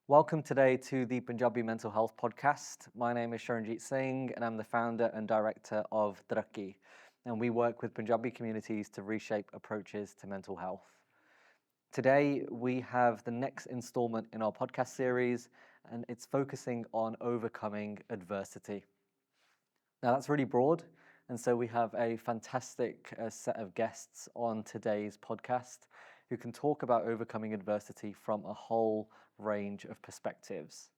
Welcome today to the Punjabi Mental Health Podcast. My name is Sharanjit Singh and I'm the founder and director of Taraki. And we work with Punjabi communities to reshape approaches to mental health. Today, we have the next installment in our podcast series, and it's focusing on overcoming adversity. Now, that's really broad, and so we have a fantastic set of guests on today's podcast who can talk about overcoming adversity from a whole range of perspectives.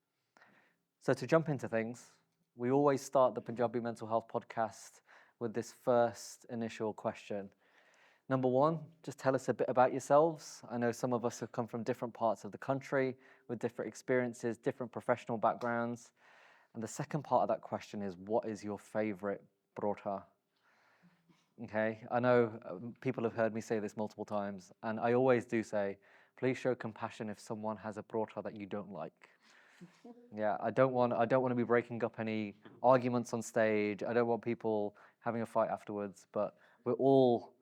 So, to jump into things, we always start the Punjabi Mental Health Podcast with this first initial question. Number one, just tell us a bit about yourselves. I know some of us have come from different parts of the country with different experiences, different professional backgrounds. And the second part of that question is, what is your favorite brota? Okay, I know people have heard me say this multiple times, and I always do say, please show compassion if someone has a brota that you don't like. Yeah, I don't want to be breaking up any arguments on stage. I don't want people having a fight afterwards, but we're all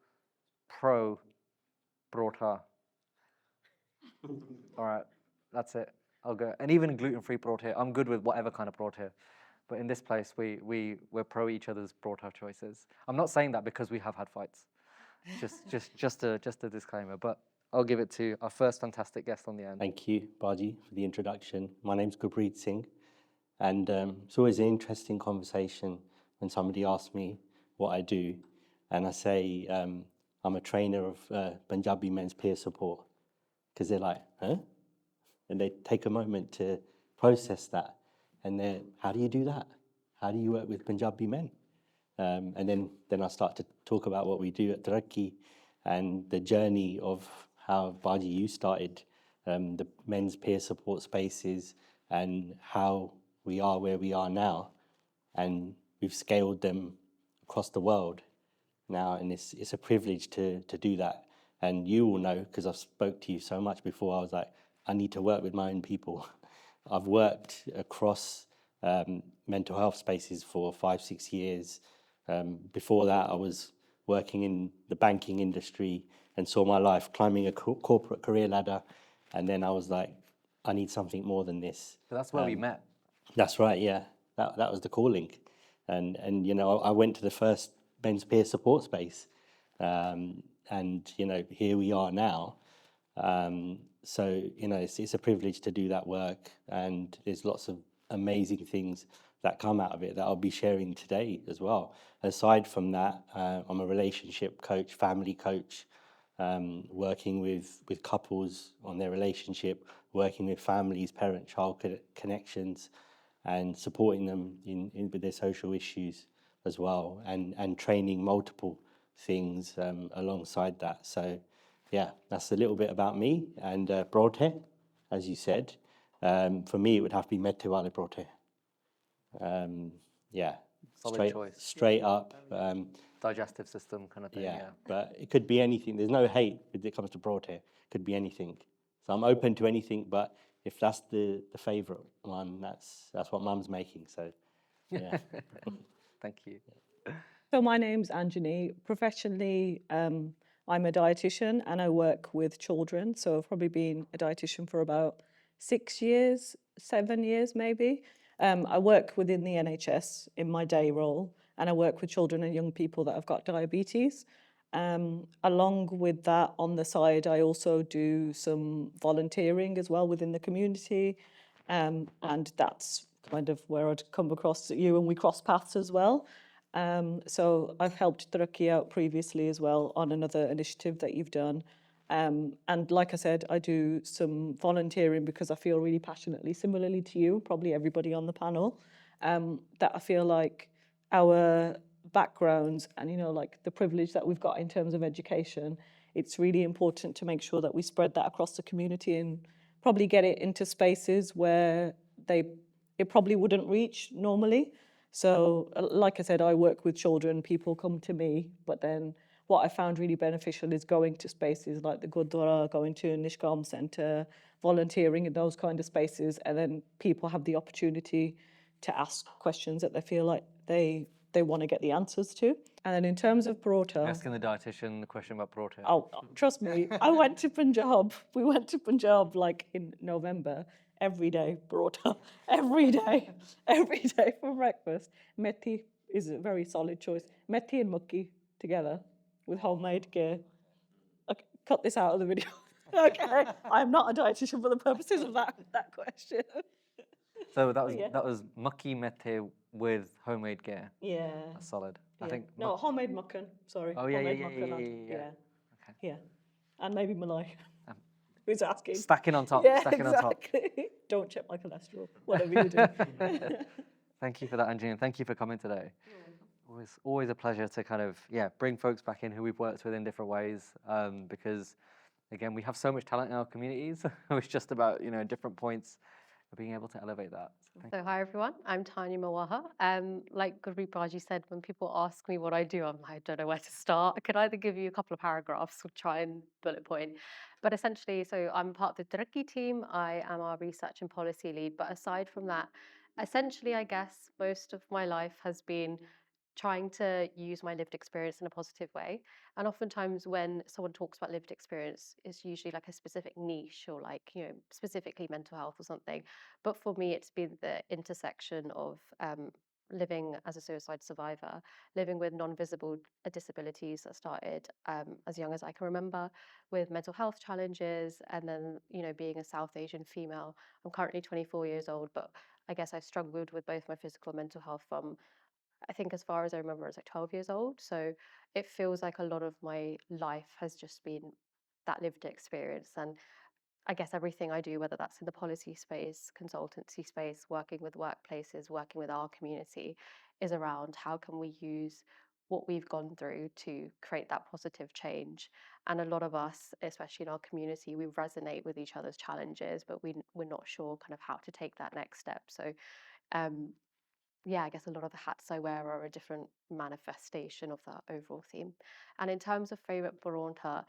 pro brota. All right, that's it. I'll go. And even gluten-free brota, I'm good with whatever kind of brota. But in this place, we're pro each other's brota choices. I'm not saying that because we have had fights. Just a disclaimer. But I'll give it to our first fantastic guest on the end. Thank you, Baji, for the introduction. My name's Gurpreet Singh, and it's always an interesting conversation when somebody asks me what I do, and I say I'm a trainer of Punjabi men's peer support, because they're like, huh? And they take a moment to process that, and they're, how do you do that? How do you work with Punjabi men? And then I start to talk about what we do at Taraki and the journey of how, Baji, you started the men's peer support spaces and how we are where we are now. And we've scaled them across the world now, and it's a privilege to do that. And you will know, because I've spoke to you so much before, I was like, I need to work with my own people. I've worked across mental health spaces for 5-6 years. Before that, I was working in the banking industry and saw my life climbing a corporate career ladder. And then I was like, I need something more than this. So that's where we met. That's right, yeah. That was the calling. And you know, I went to the first men's peer support space. And, you know, here we are now. So, you know, it's a privilege to do that work. And there's lots of amazing things that come out of it that I'll be sharing today as well. Aside from that, I'm a relationship coach, family coach, working with couples on their relationship, working with families, parent-child connections, and supporting them in with their social issues as well, and training multiple things alongside that. So, yeah, that's a little bit about me. And Broadhair, as you said, for me, it would have to be Mette Wale Broadhair. Yeah, Solid choice. straight up. Digestive system kind of thing. Yeah, but it could be anything. There's no hate when it comes to Broadhair. It could be anything. So I'm open to anything, but if that's the favourite one, that's what Mum's making. So, yeah. Thank you. So my name's Anjani. Professionally, I'm a dietitian and I work with children. So I've probably been a dietitian for about 6 years, 7 years maybe. I work within the NHS in my day role, and I work with children and young people that have got diabetes. Along with that, on the side, I also do some volunteering as well within the community. And that's kind of where I'd come across you, and we cross paths as well. So I've helped Taraki out previously as well on another initiative that you've done. And like I said, I do some volunteering because I feel really passionately, similarly to you, probably everybody on the panel, that I feel like our backgrounds and, you know, like the privilege that we've got in terms of education, it's really important to make sure that we spread that across the community and probably get it into spaces where it probably wouldn't reach normally. So, like I said, I work with children, people come to me, but then what I found really beneficial is going to spaces like the Gurdwara, going to Nishkam Centre, volunteering in those kind of spaces, and then people have the opportunity to ask questions that they feel like they want to get the answers to. And then in terms of Parota... Asking the dietitian the question about Parota. Oh, trust me, I went to Punjab. We went to Punjab like in November, every day paratha, every day for breakfast. Methi is a very solid choice. Methi and makki together with homemade ghee. Okay, cut this out of the video. Okay, I'm not a dietitian for the purposes of that question. So that was yeah. makki methe with homemade ghee. Yeah. That's solid. I Yeah. think. No, homemade mukkan. Sorry. Oh yeah, homemade yeah. mukkan. Okay. Yeah. And maybe malai. Um, Who's asking? Stacking on top. Yeah, Stacking on top. exactly. Don't check my cholesterol. Whatever you do. Thank you for that, Angie, and thank you for coming today. Always a pleasure to kind of bring folks back in who we've worked with in different ways, because again we have so much talent in our communities. It's just about different points of being able to elevate that. So hi everyone, I'm Tanya Mawaha. Like Gurpreet Baji said, when people ask me what I do, I'm like, I don't know where to start. I could either give you a couple of paragraphs or try and bullet point. But essentially, so I'm part of the Taraki team. I am our research and policy lead. But aside from that, essentially, I guess most of my life has been trying to use my lived experience in a positive way. And oftentimes when someone talks about lived experience, it's usually like a specific niche or like, specifically mental health or something. But for me, it's been the intersection of living as a suicide survivor, living with non-visible disabilities that started as young as I can remember, with mental health challenges, and then, being a South Asian female. I'm currently 24 years old, but I guess I've struggled with both my physical and mental health from, I think, as far as I remember, I was like 12 years old. So it feels like a lot of my life has just been that lived experience. And I guess everything I do, whether that's in the policy space, consultancy space, working with workplaces, working with our community, is around how can we use what we've gone through to create that positive change. And a lot of us, especially in our community, we resonate with each other's challenges, but we're not sure kind of how to take that next step. So um, yeah, I guess a lot of the hats I wear are a different manifestation of that overall theme. And in terms of favorite paronta,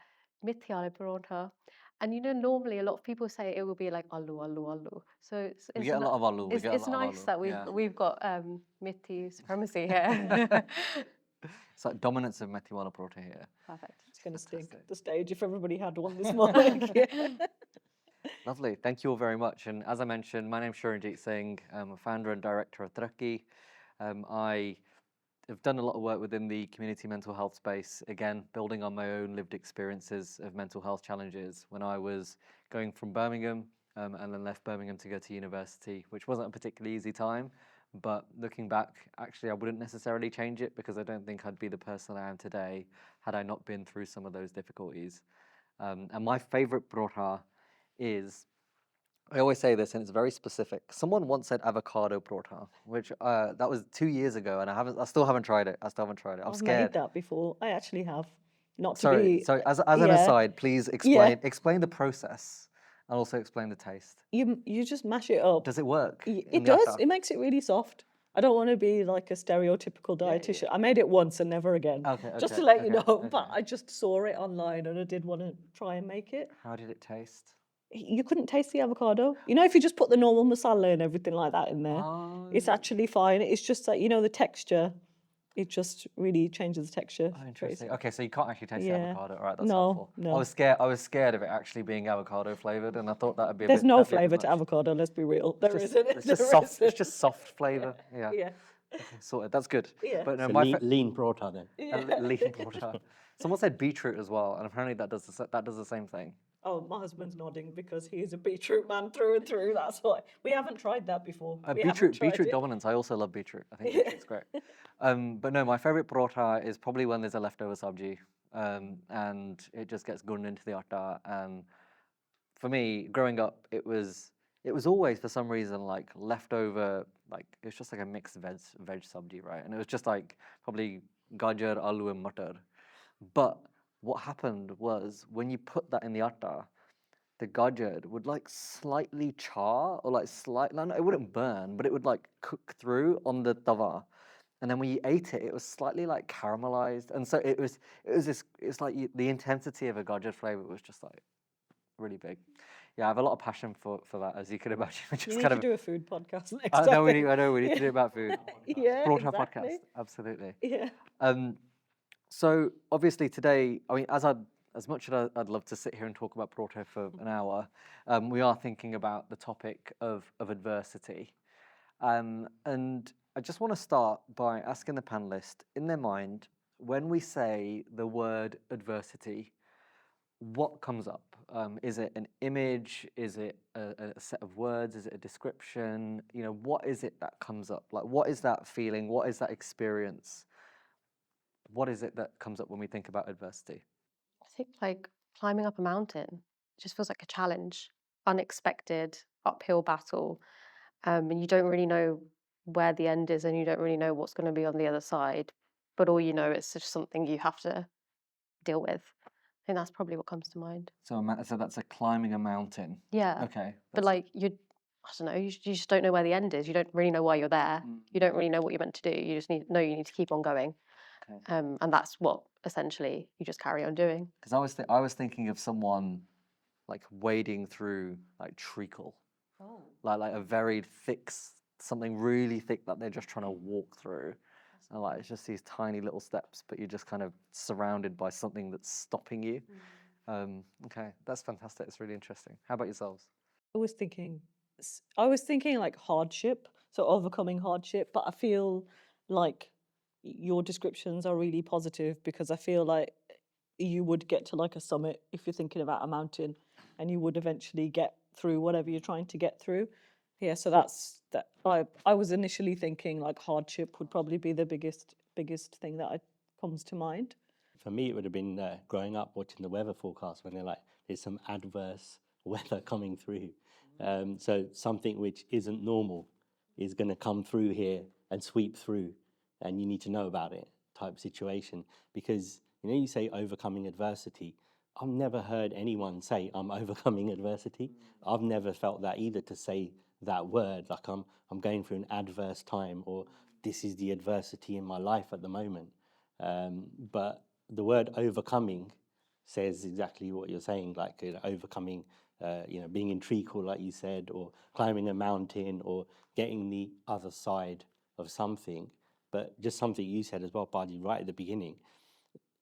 mithyale paronta. And normally a lot of people say it will be like aloo, aloo, aloo. So We get a lot of aloo. it's nice that we've got mithi supremacy here. It's like dominance of methi wala parotha here. Perfect. It's going to stink the stage if everybody had one this morning. Yeah. Lovely. Thank you all very much. And as I mentioned, my name's Sharanjit Singh. I'm a founder and director of Taraki. I have done a lot of work within the community mental health space, again, building on my own lived experiences of mental health challenges when I was going from Birmingham and then left Birmingham to go to university, which wasn't a particularly easy time. But looking back, actually, I wouldn't necessarily change it because I don't think I'd be the person I am today had I not been through some of those difficulties. And my favorite parotha is, I always say this and it's very specific. Someone once said avocado parotha, which that was 2 years ago, and I still haven't tried it. I'm I've scared. made that before. I actually have. Not to Sorry, be. sorry. As an aside, please explain the process and also explain the taste. You just mash it up. Does it work? It does. It makes it really soft. I don't want to be like a stereotypical dietitian. I made it once and never again. Just to let you know. But I just saw it online and I did want to try and make it. How did it taste? You couldn't taste the avocado. If you just put the normal masala and everything like that in there, it's actually fine. It's just that, the texture, it just really changes the texture. Oh, interesting. Okay, so you can't actually taste the avocado. All right, that's No, helpful. no. I was scared of it actually being avocado flavored, and I thought that would be a There's bit. no that'd be a bit flavour to much. avocado, let's be real. There isn't. It's just soft. It's just soft flavour. Yeah. Yeah. Okay, sorted. That's good. Yeah. But no, So my lean paratha then. lean water. Someone said beetroot as well, and apparently that does the same thing. Oh, my husband's nodding because he is a beetroot man through and through. That's why we haven't tried that before. Beetroot dominance. I also love beetroot. I think beetroot's great. But no, my favorite parotha is probably when there's a leftover sabji, and it just gets gurned into the atta. And for me, growing up, it was always for some reason like leftover, like it's just like a mixed veg sabji, right? And it was just like probably gajar, aloo, and matar. But what happened was when you put that in the atta, the gajar would like slightly char or like it wouldn't burn, but it would like cook through on the tawa. And then when you ate it, it was slightly like caramelized. And so it's like the intensity of a gajar flavor was just like really big. Yeah, I have a lot of passion for that, as you can imagine. Just You need kind to of do a food podcast next I time. know we need to do about food. Yeah, Parotha exactly. podcast, absolutely. Yeah. So obviously today, I mean, as I as much as I'd love to sit here and talk about Proto for an hour, we are thinking about the topic of adversity. And I just want to start by asking the panelists, in their mind, when we say the word adversity, what comes up? Is it an image? Is it a set of words? Is it a description? You know, what is it that comes up? Like, what is that feeling? What is that experience? What is it that comes up when we think about adversity? I think like climbing up a mountain just feels like a challenge, unexpected, uphill battle. And you don't really know where the end is and you don't really know what's going to be on the other side. But all you know is just something you have to deal with. I think that's probably what comes to mind. So, so that's a climbing a mountain. Yeah. Okay. But like I don't know, you just don't know where the end is. You don't really know why you're there. You don't really know what you're meant to do. You just you need to keep on going. Okay. And that's what essentially you just carry on doing. Because I was thinking of someone like wading through like treacle, like a very thick, something really thick that they're just trying to walk through, and like it's just these tiny little steps, but you're just kind of surrounded by something that's stopping you. Okay, that's fantastic. It's really interesting. How about yourselves? I was thinking, I was thinking like hardship, so overcoming hardship, but I feel like your descriptions are really positive because I feel like you would get to like a summit if you're thinking about a mountain and you would eventually get through whatever you're trying to get through. Yeah, so that's that. I was initially thinking like hardship would probably be the biggest thing that comes to mind. For me, it would have been growing up watching the weather forecast when they're like, there's some adverse weather coming through. So something which isn't normal is going to come through here and sweep through, and you need to know about it type situation. Because, you know, you say overcoming adversity. I've never heard anyone say I'm overcoming adversity. I've never felt that either, to say that word, like I'm going through an adverse time, or this is the adversity in my life at the moment. But the word overcoming says exactly what you're saying, like overcoming, being in treacle, like you said, or climbing a mountain, or getting the other side of something. But just something you said as well, Baji, right at the beginning,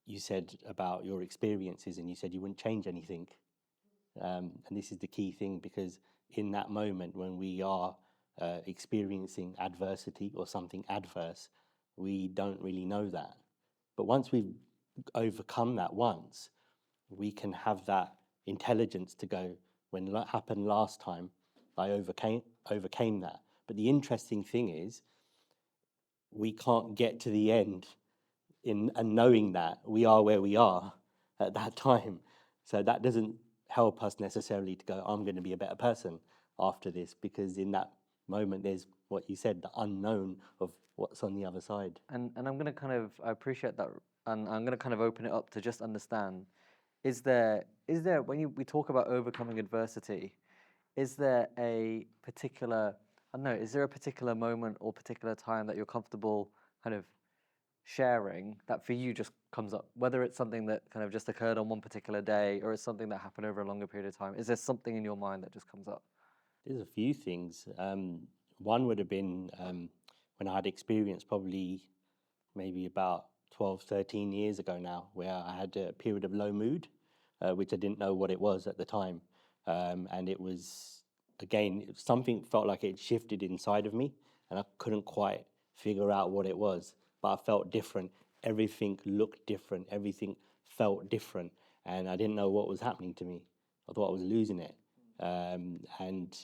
you said about your experiences and you said you wouldn't change anything. And this is the key thing, because in that moment when we are experiencing adversity or something adverse, we don't really know that. But once we've overcome that once, we can have that intelligence to go, when that happened last time, I overcame that. But the interesting thing is, we can't get to the end and knowing that we are where we are at that time. So that doesn't help us necessarily to go, I'm going to be a better person after this, because in that moment there's what you said, the unknown of what's on the other side. And I'm going to I appreciate that, and I'm going to kind of open it up to just understand, is there when we talk about overcoming adversity, is there a particular, I don't know, is there a particular moment or particular time that you're comfortable kind of sharing that for you just comes up, whether it's something that kind of just occurred on one particular day or it's something that happened over a longer period of time? Is there something in your mind that just comes up? There's a few things. One would have been when I had experience probably maybe about 12, 13 years ago now, where I had a period of low mood, which I didn't know what it was at the time. And it was, again, something felt like it shifted inside of me, and I couldn't quite figure out what it was, but I felt different. Everything looked different. Everything felt different. And I didn't know what was happening to me. I thought I was losing it. And,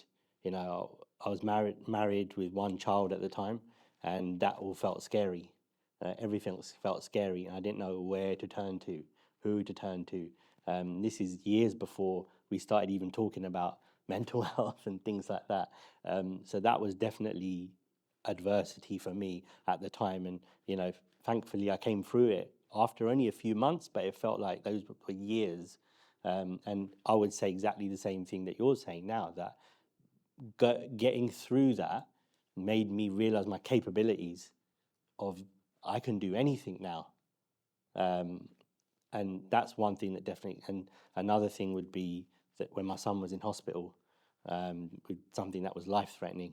you know, I was married with one child at the time, and that all felt scary. Everything felt scary, and I didn't know where to turn to, who to turn to. This is years before we started even talking about mental health and things like that. So that was definitely adversity for me at the time. And, you know, thankfully I came through it after only a few months, but it felt like those were years. And I would say exactly the same thing that you're saying now, that getting through that made me realize my capabilities of I can do anything now. And that's one thing that definitely, and another thing would be that when my son was in hospital with something that was life-threatening,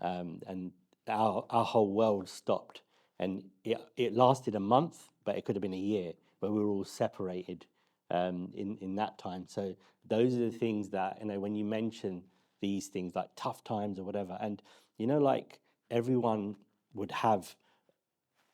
and our whole world stopped. And it lasted a month, but it could have been a year, where we were all separated in that time. So those are the things that, when you mention these things like tough times or whatever, and like everyone would have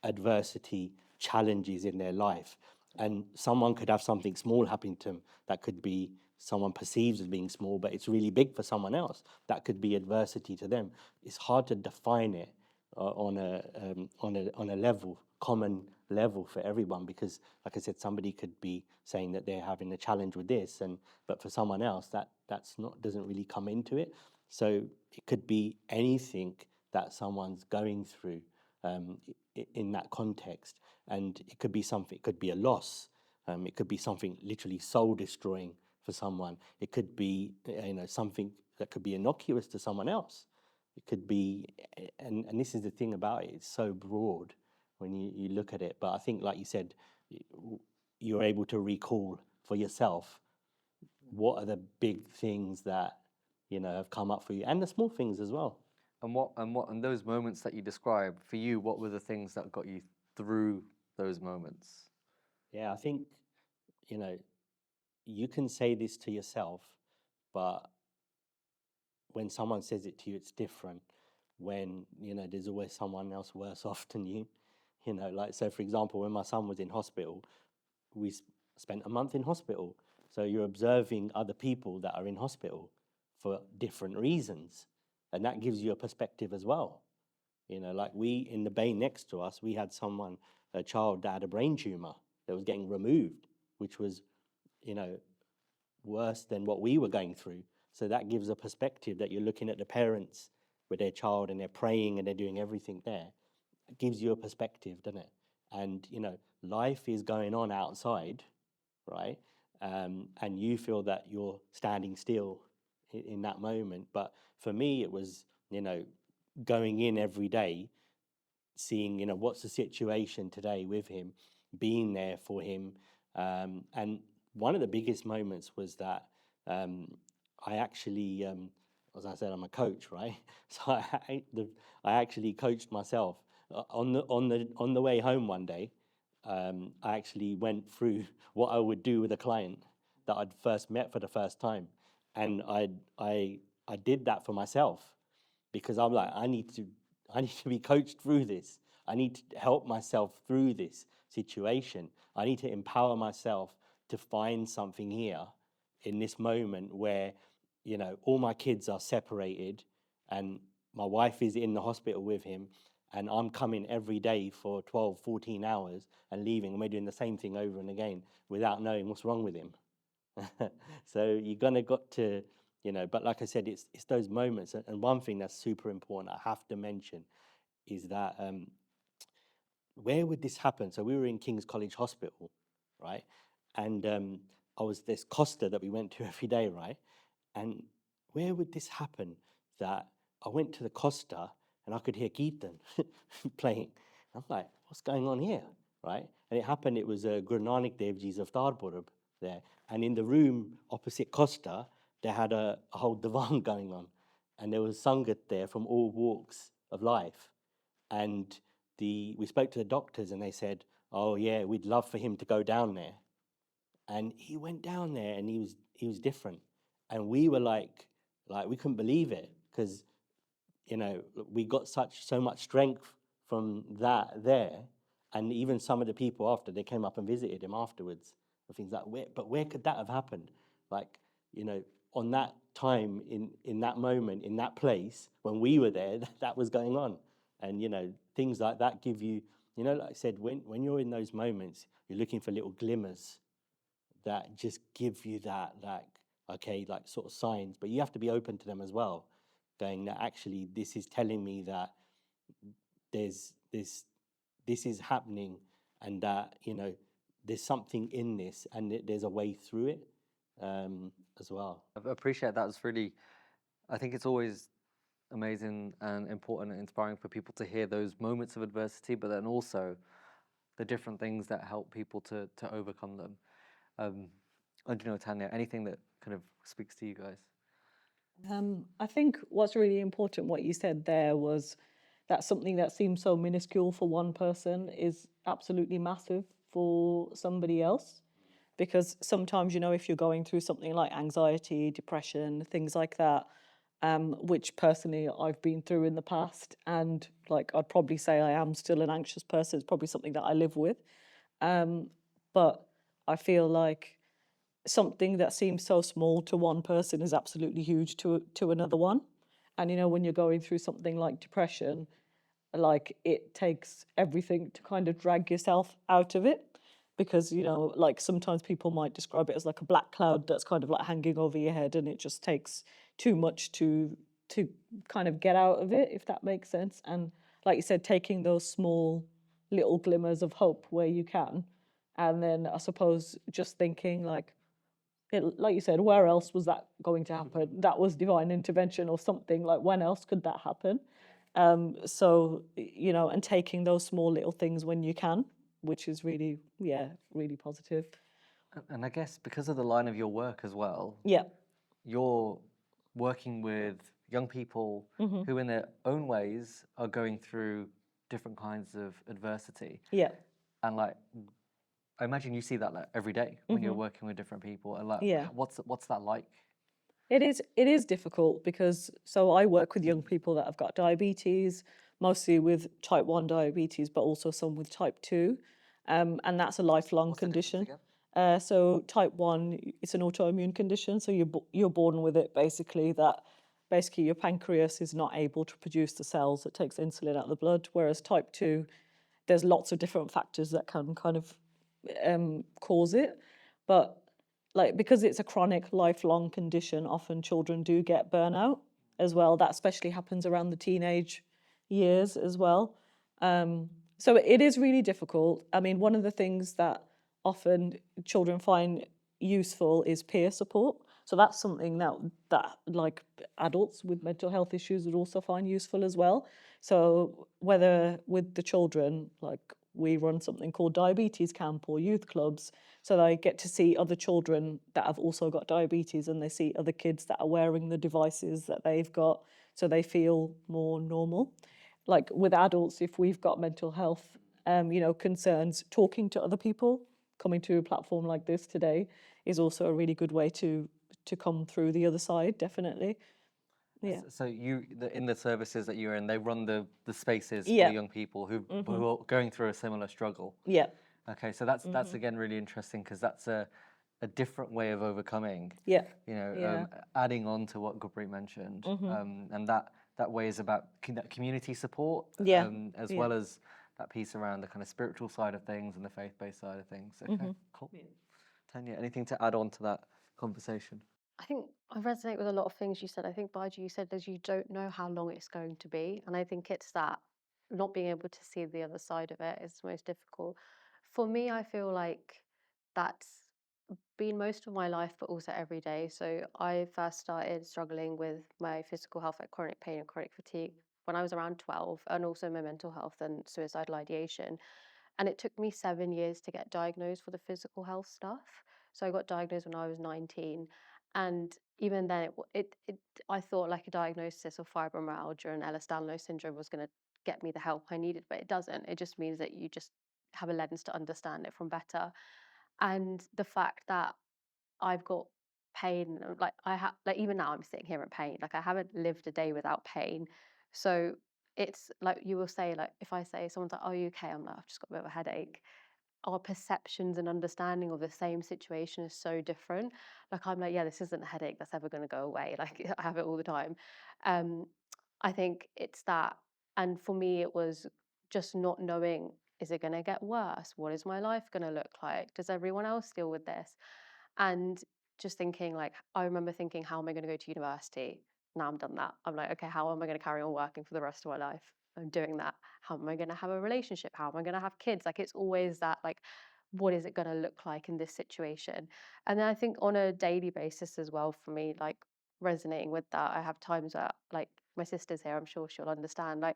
adversity, challenges in their life. And someone could have something small happen to them that could be someone perceives as being small, but it's really big for someone else. That could be adversity to them. It's hard to define it on a level, common level for everyone, because, like I said, somebody could be saying that they're having a challenge with this, but for someone else that's not, doesn't really come into it. So it could be anything that someone's going through in that context, and it could be something. It could be a loss. It could be something literally soul destroying for someone. It could be something that could be innocuous to someone else. It could be, and this is the thing about it, it's so broad when you look at it. But I think, like you said, you're able to recall for yourself what are the big things that have come up for you, and the small things as well. And those moments that you described, for you, what were the things that got you through those moments? Yeah, I think, you can say this to yourself, but when someone says it to you, it's different. When, there's always someone else worse off than you. Like, so for example, when my son was in hospital, we spent a month in hospital. So you're observing other people that are in hospital for different reasons. And that gives you a perspective as well. Like in the bay next to us, we had a child that had a brain tumor that was getting removed, which was, worse than what we were going through. So that gives a perspective that you're looking at the parents with their child and they're praying and they're doing everything there. It gives you a perspective, doesn't it? And, life is going on outside, right? And you feel that you're standing still in that moment. But for me, it was, going in every day, seeing, what's the situation today with him, being there for him. And one of the biggest moments was that I actually, as I said, I'm a coach, right? So I actually coached myself on the way home one day. I actually went through what I would do with a client that I'd first met for the first time, and I did that for myself, because I'm like, I need to be coached through this. I need to help myself through this situation. I need to empower myself to find something here in this moment where, all my kids are separated and my wife is in the hospital with him, and I'm coming every day for 12, 14 hours and leaving, and we're doing the same thing over and again without knowing what's wrong with him. So you're gonna got to, but like I said, it's those moments. And one thing that's super important I have to mention is that where would this happen? So we were in King's College Hospital, right? And I was this Costa that we went to every day, right? And where would this happen? That I went to the Costa and I could hear Keaton playing. I'm like, what's going on here, right? And it happened. It was Guru Nanak Dev Ji's Avtar Purab there, and in the room opposite Costa, they had a whole divan going on, and there was sangat there from all walks of life. And we spoke to the doctors, and they said, "Oh yeah, we'd love for him to go down there." And he went down there, and he was different, and we were like we couldn't believe it, because we got so much strength from that there. And even some of the people after, they came up and visited him afterwards and things like, where could that have happened? Like, on that time, in that moment, in that place, when we were there, that was going on. And, things like that give you, like I said, when you're in those moments, you're looking for little glimmers that just give you that, like sort of signs, but you have to be open to them as well, going that actually this is telling me that this is happening, and that there's something in this, and there's a way through it as well. I appreciate that. It's really, I think it's always amazing and important and inspiring for people to hear those moments of adversity, but then also the different things that help people to overcome them. I don't know, Tanya, anything that kind of speaks to you guys? I think what's really important, what you said there, was that something that seems so minuscule for one person is absolutely massive for somebody else. because sometimes, you know, if you're going through something like anxiety, depression, things like that, which personally I've been through in the past, and like I'd probably say I am still an anxious person. It's probably something that I live with. But I feel like something that seems so small to one person is absolutely huge to another one. And you know, when you're going through something like depression, like it takes everything to kind of drag yourself out of it, because you know, like sometimes people might describe it as like a black cloud that's kind of like hanging over your head, and it just takes too much to kind of get out of it, if that makes sense. And like you said, taking those small little glimmers of hope where you can, and then I suppose just thinking like, like you said, where else was that going to happen? That was divine intervention or something. Like, when else could that happen? So, you know, and taking those small little things when you can, which is really, yeah, really positive. And I guess because of the line of your work as well, Yeah. you're working with young people who, in their own ways, are going through different kinds of adversity. Yeah. And like, I imagine you see that like every day when you're working with different people. And like, Yeah. what's that like? It is difficult because so I work with young people that have got diabetes, mostly with type 1 diabetes, but also some with type 2. And that's a lifelong What's the difference condition. again? So type 1, it's an autoimmune condition. So you're born with it, basically, that basically your pancreas is not able to produce the cells that takes insulin out of the blood. Whereas type 2, there's lots of different factors that can kind of cause it. But like, because it's a chronic lifelong condition, often children do get burnout as well. That especially happens around the teenage years as well. So it is really difficult. I mean, one of the things that often children find useful is peer support. So that's something that like adults with mental health issues would also find useful as well. So whether with the children, like we run something called diabetes camp or youth clubs, so they get to see other children that have also got diabetes, and they see other kids that are wearing the devices that they've got, so they feel more normal. Like with adults, if we've got mental health, you know, concerns, talking to other people, coming to a platform like this today is also a really good way to come through the other side, definitely. Yeah. So in the services that you're in, they run the spaces for Yeah. young people who are going through a similar struggle. Yeah. Okay, so that's again really interesting because that's a different way of overcoming. Yeah. You know, Yeah. adding on to what Gurpreet mentioned, and that way is about that community support, Yeah. as Yeah. well as that piece around the kind of spiritual side of things and the faith-based side of things. Okay, cool. Tanya, anything to add on to that conversation? I think I resonate with a lot of things you said. I think, Baiju, you said as you don't know how long it's going to be. And I think it's that not being able to see the other side of it is the most difficult. For me, I feel like that's been most of my life, but also every day. So I first started struggling with my physical health, like chronic pain and chronic fatigue, when I was around 12, and also my mental health and suicidal ideation. And it took me 7 years to get diagnosed for the physical health stuff. So I got diagnosed when I was 19. And even then, I thought like a diagnosis of fibromyalgia and Ehlers-Danlos syndrome was going to get me the help I needed, but it doesn't. It just means that you just have a lens to understand it from better. And the fact that I've got pain, like I have, like even now I'm sitting here in pain. Like I haven't lived a day without pain. So it's like you will say, like if I say someone's like, "Oh, you okay?" I'm like, "I've just got a bit of a headache." Our perceptions and understanding of the same situation is so different. Like I'm like, "Yeah, this isn't a headache that's ever going to go away." Like I have it all the time. Um, I think it's that, and for me, it was just not knowing. Is it going to get worse? What is my life going to look like? Does everyone else deal with this? And just thinking like, I remember thinking, how am I going to go to university? Now I'm done that. I'm like, okay, how am I going to carry on working for the rest of my life? I'm doing that. How am I going to have a relationship? How am I going to have kids? Like, it's always that, like, what is it going to look like in this situation? And then I think on a daily basis as well, for me, like resonating with that, I have times where, like, my sister's here, I'm sure she'll understand. Like,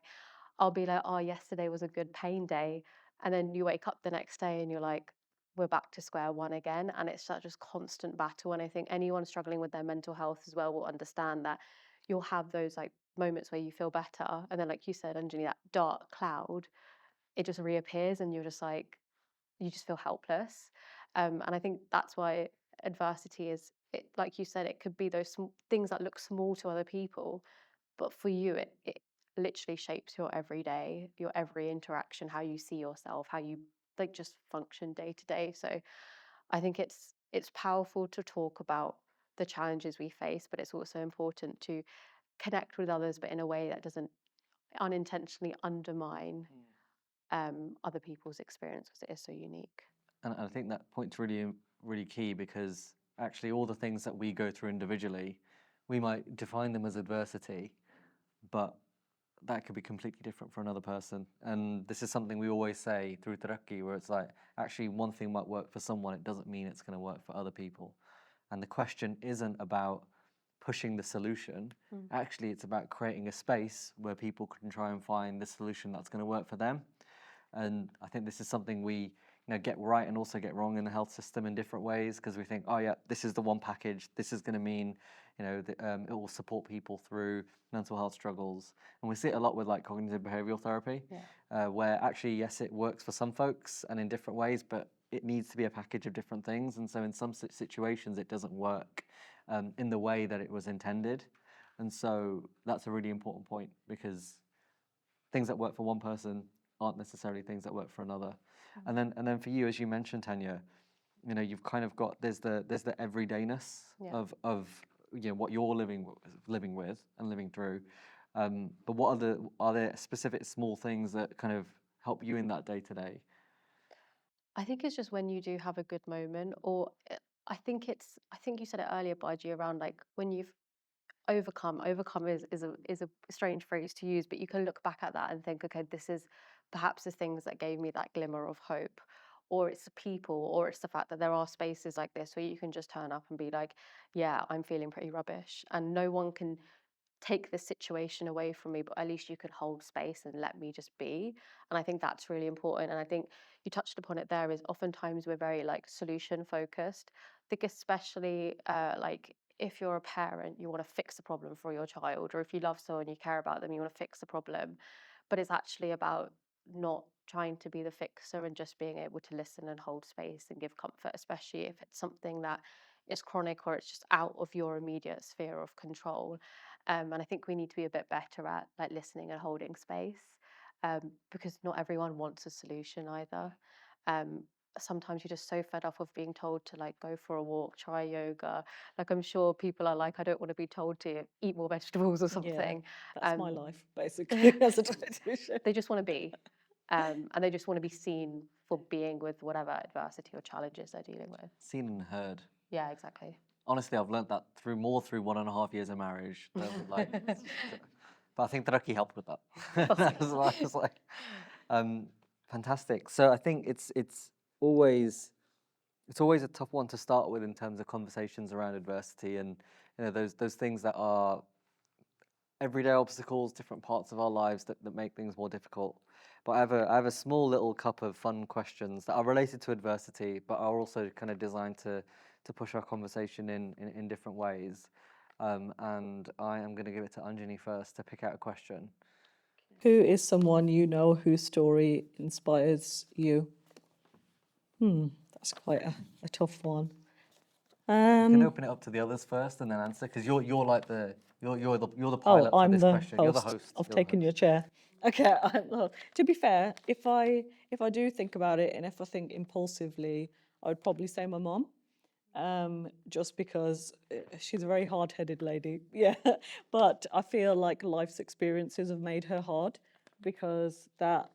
I'll be like, oh, yesterday was a good pain day. And then you wake up the next day and you're like, we're back to square one again. And it's such a constant battle. And I think anyone struggling with their mental health as well will understand that you'll have those like moments where you feel better. And then, like you said, Anjali, that dark cloud, it just reappears and you're just like, you just feel helpless. And I think that's why adversity is, it, like you said, it could be those things that look small to other people, but for you, it literally shapes your everyday, your every interaction, how you see yourself, how you like just function day to day. So I think it's powerful to talk about the challenges we face, but it's also important to connect with others, but in a way that doesn't unintentionally undermine other people's experience because it is so unique. And I think that point's really key, because actually all the things that we go through individually, we might define them as adversity, but that could be completely different for another person. And this is something we always say through Taraki, where it's like, actually one thing might work for someone, it doesn't mean it's going to work for other people. And the question isn't about pushing the solution. Actually, it's about creating a space where people can try and find the solution that's going to work for them. And I think this is something we get right and also get wrong in the health system in different ways, because we think, oh yeah, this is the one package, this is going to mean it will support people through mental health struggles. And we see it a lot with like cognitive behavioral therapy, where actually, yes, it works for some folks and in different ways, but it needs to be a package of different things. And so in some situations, it doesn't work in the way that it was intended. And so that's a really important point, because things that work for one person aren't necessarily things that work for another. And then for you, as you mentioned, Tanya, you've kind of got there's the everydayness of what you're living with and living through. But what are there specific small things that kind of help you in that day to day? I think it's just when you do have a good moment, or I think you said it earlier, Baji, around like when you've overcome is a strange phrase to use, but you can look back at that and think, okay, this is perhaps the things that gave me that glimmer of hope, or it's the people, or it's the fact that there are spaces like this where you can just turn up and be like, yeah, I'm feeling pretty rubbish, and no one can take this situation away from me, but at least you can hold space and let me just be. And I think that's really important. And I think you touched upon it there, is oftentimes we're very like solution focused. I think especially like if you're a parent, you want to fix the problem for your child, or if you love someone, you care about them, you want to fix the problem. But it's actually about not trying to be the fixer and just being able to listen and hold space and give comfort, especially if it's something that is chronic or it's just out of your immediate sphere of control. And I think we need to be a bit better at like listening and holding space, because not everyone wants a solution either. Um, Sometimes you're just so fed up of being told to like go for a walk, try yoga. Like I'm sure people are like, I don't want to be told to eat more vegetables or Yeah, something. that's my life, basically, as a dietitian. They just want to be, and they just want to be seen for being with whatever adversity or challenges they're dealing with. Seen and heard. Yeah, exactly. Honestly, I've learned that through 1.5 years of marriage. Like, but I think Taraki helped with that. It's like, fantastic. So I think it's always a tough one to start with in terms of conversations around adversity, and those things that are everyday obstacles, different parts of our lives that make things more difficult. But I have a small little cup of fun questions that are related to adversity, but are also kind of designed to push our conversation in different ways. And I am going to give it to Anjani first to pick out a question. Who is someone you know whose story inspires you? That's quite a tough one. You can open it up to the others first and then answer, because you're like you're the pilot for I'm this the question. You're the host. host. I've You're the taken your host. chair. Okay. Well, to be fair, if I do think about it, and if I think impulsively, I would probably say my mom. Just because she's a very hard-headed lady. Yeah, but I feel like life's experiences have made her hard, because that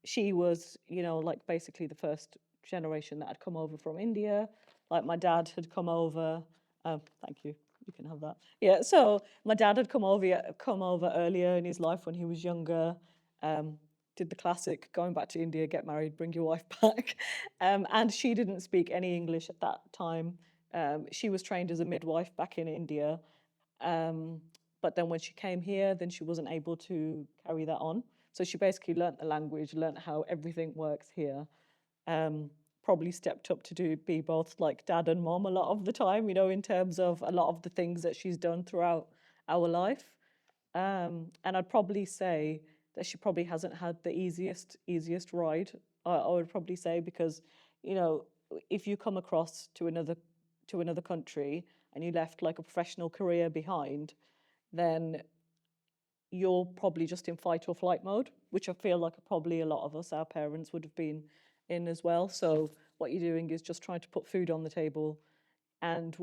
she was, like basically the first generation that had come over from India. Like my dad had come over. Thank you. You can have that. Yeah. So my dad had come over earlier in his life when he was younger. Did the classic, going back to India, get married, bring your wife back. And she didn't speak any English at that time. She was trained as a midwife back in India. But then when she came here, then she wasn't able to carry that on. So she basically learnt the language, learnt how everything works here. Probably stepped up to be both like dad and mom a lot of the time, in terms of a lot of the things that she's done throughout our life. And I'd probably say that she probably hasn't had the easiest ride. I would probably say, because, if you come across to another country and you left like a professional career behind, then you're probably just in fight or flight mode, which I feel like probably a lot of us, our parents, would have been in as well. So what you're doing is just trying to put food on the table, and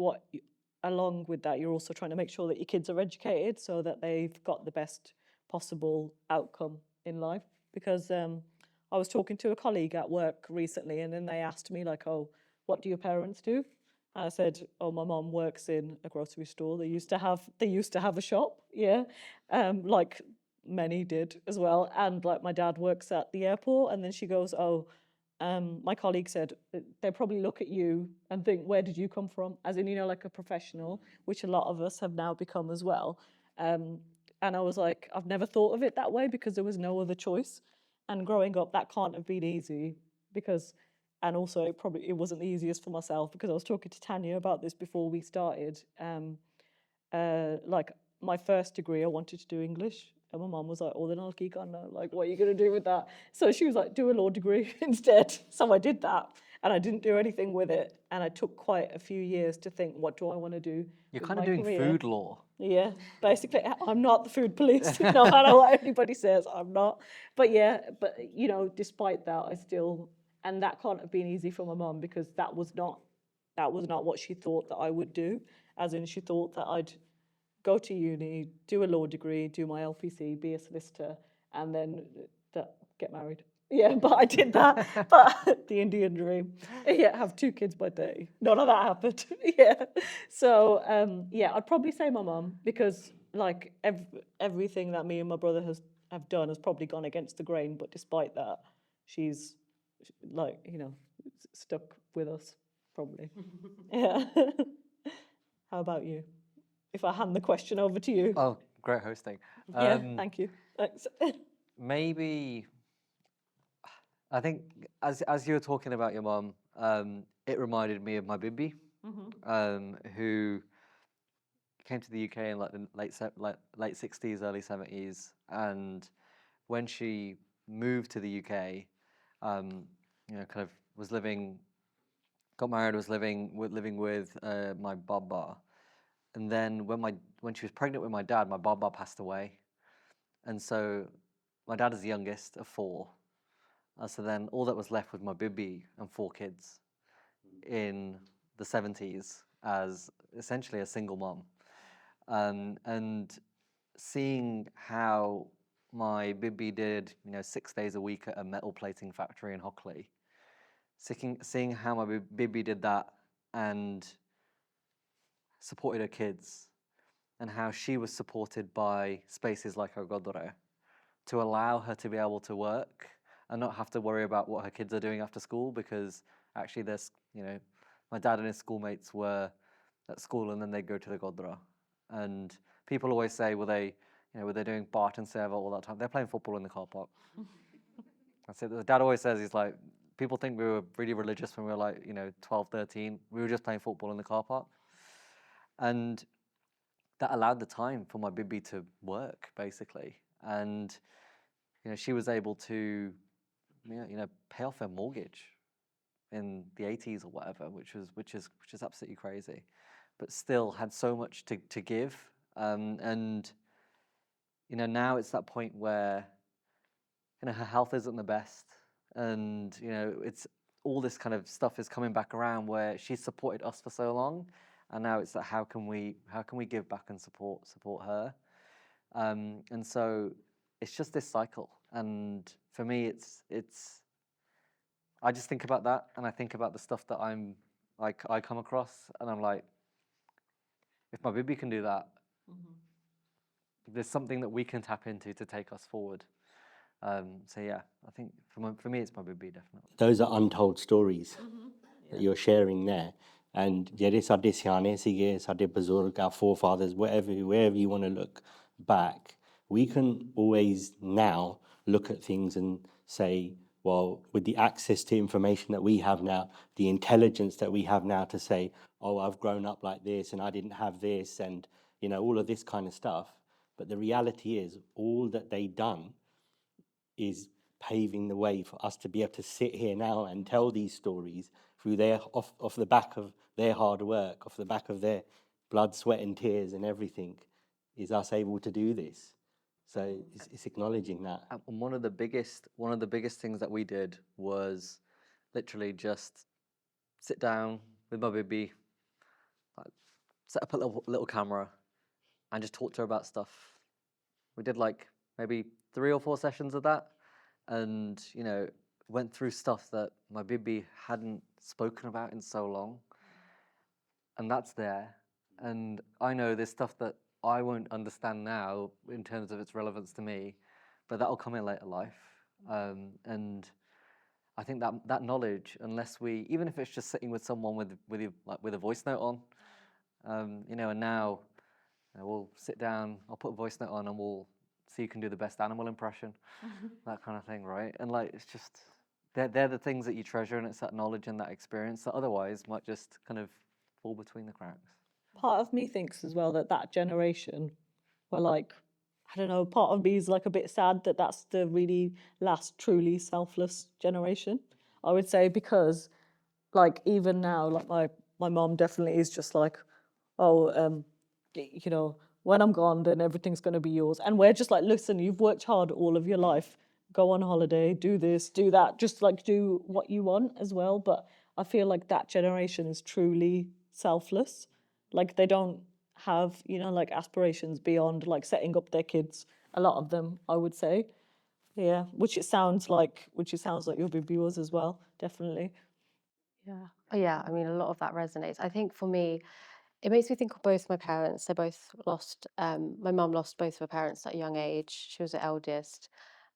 along with that, you're also trying to make sure that your kids are educated so that they've got the best possible outcome in life. Because I was talking to a colleague at work recently, and then they asked me like, "Oh, what do your parents do?" And I said, "Oh, my mom works in a grocery store. They used to have a shop, yeah, like many did as well. And like my dad works at the airport." And then she goes, "Oh, my colleague said they probably look at you and think, where did you come from? As in, like a professional, which a lot of us have now become as well." And I was like, I've never thought of it that way because there was no other choice. And growing up, that can't have been easy and also it wasn't the easiest for myself because I was talking to Tanya about this before we started. Like my first degree, I wanted to do English. And my mum was like, "Oh, then I'll keep on. Like, what are you going to do with that?" So she was like, "Do a law degree instead." So I did that, and I didn't do anything with it. And I took quite a few years to think, what do I want to do You're with kind of my doing career? food law. Yeah, basically, I'm not the food police, no matter what anybody says, I'm not. But yeah, despite that, and that can't have been easy for my mum because that was not what she thought that I would do. As in, she thought that I'd go to uni, do a law degree, do my LPC, be a solicitor, and then get married. Yeah, but I did that. But the Indian dream, yeah, have 2 kids by 30. None of that happened. Yeah. So I'd probably say my mum because like everything that me and my brother have done has probably gone against the grain. But despite that, she's like stuck with us probably. Yeah. How about you? If I hand the question over to you. Oh, great hosting. Yeah, thank you. Thanks. Maybe I think as you were talking about your mum, it reminded me of my bibi, who came to the UK in like the late 60s, early 70s, and when she moved to the UK, kind of got married, was living with my baba, and then when she was pregnant with my dad, my baba passed away, and so my dad is the youngest of 4. So then all that was left was my bibi and 4 kids in the 70s as essentially a single mom. And seeing how my bibi did, 6 days a week at a metal plating factory in Hockley, seeing how my bibi did that and supported her kids, and how she was supported by spaces like Ogodore to allow her to be able to work and not have to worry about what her kids are doing after school, because actually my dad and his schoolmates were at school and then they'd go to the Godra. And people always say, were they doing Bart and Seva all that time? They're playing football in the car park. That's it. The dad always says, he's like, people think we were really religious when we were like, 12, 13. We were just playing football in the car park. And that allowed the time for my bibi to work, basically. And, she was able to, pay off her mortgage in the 80s or whatever, which is absolutely crazy, but still had so much to give. And now it's that point where her health isn't the best, and it's all this kind of stuff is coming back around where she's supported us for so long, and now it's that how can we give back and support her, and so it's just this cycle. And for me, it's I just think about that, and I think about the stuff that I come across, and I'm like, if my bibi can do that, there's something that we can tap into to take us forward. So yeah, I think for me, it's my bibi, definitely. Those are untold stories that you're sharing there. And ਜਿਹੜੇ ਸਾਡੇ ਸਿਆਣੇ ਸੀਗੇ, ਸਾਡੇ ਬਜ਼ੁਰਗ, our forefathers, wherever you want to look back, we can always now look at things and say, well, with the access to information that we have now, the intelligence that we have now to say, oh, I've grown up like this and I didn't have this, and all of this kind of stuff. But the reality is, all that they done is paving the way for us to be able to sit here now and tell these stories through their off the back of their hard work, off the back of their blood, sweat, and tears, and everything, is us able to do this. So it's acknowledging that. And one of the biggest things that we did was literally just sit down with my baby, like, set up a little camera, and just talk to her about stuff. We did like maybe 3 or 4 sessions of that, and went through stuff that my baby hadn't spoken about in so long, and that's there. And I know there's stuff that I won't understand now in terms of its relevance to me, but that'll come in later life. And I think that knowledge, unless even if it's just sitting with someone with a voice note on, and now we'll sit down, I'll put a voice note on, and we'll see who can do the best animal impression, that kind of thing, right? And like, it's just, they're the things that you treasure, and it's that knowledge and that experience that otherwise might just kind of fall between the cracks. Part of me thinks as well that generation were like, I don't know, part of me is like a bit sad that that's the really last truly selfless generation, I would say, because like even now, like my mom definitely is just like, oh, when I'm gone, then everything's going to be yours. And we're just like, listen, you've worked hard all of your life. Go on holiday, do this, do that. Just like do what you want as well. But I feel like that generation is truly selfless. Like they don't have, like aspirations beyond like setting up their kids. A lot of them, I would say. Yeah, which it sounds like your baby was as well, definitely. Yeah. Oh, yeah. I mean, a lot of that resonates. I think for me, it makes me think of both my parents. They both lost, my mum lost both of her parents at a young age. She was the eldest.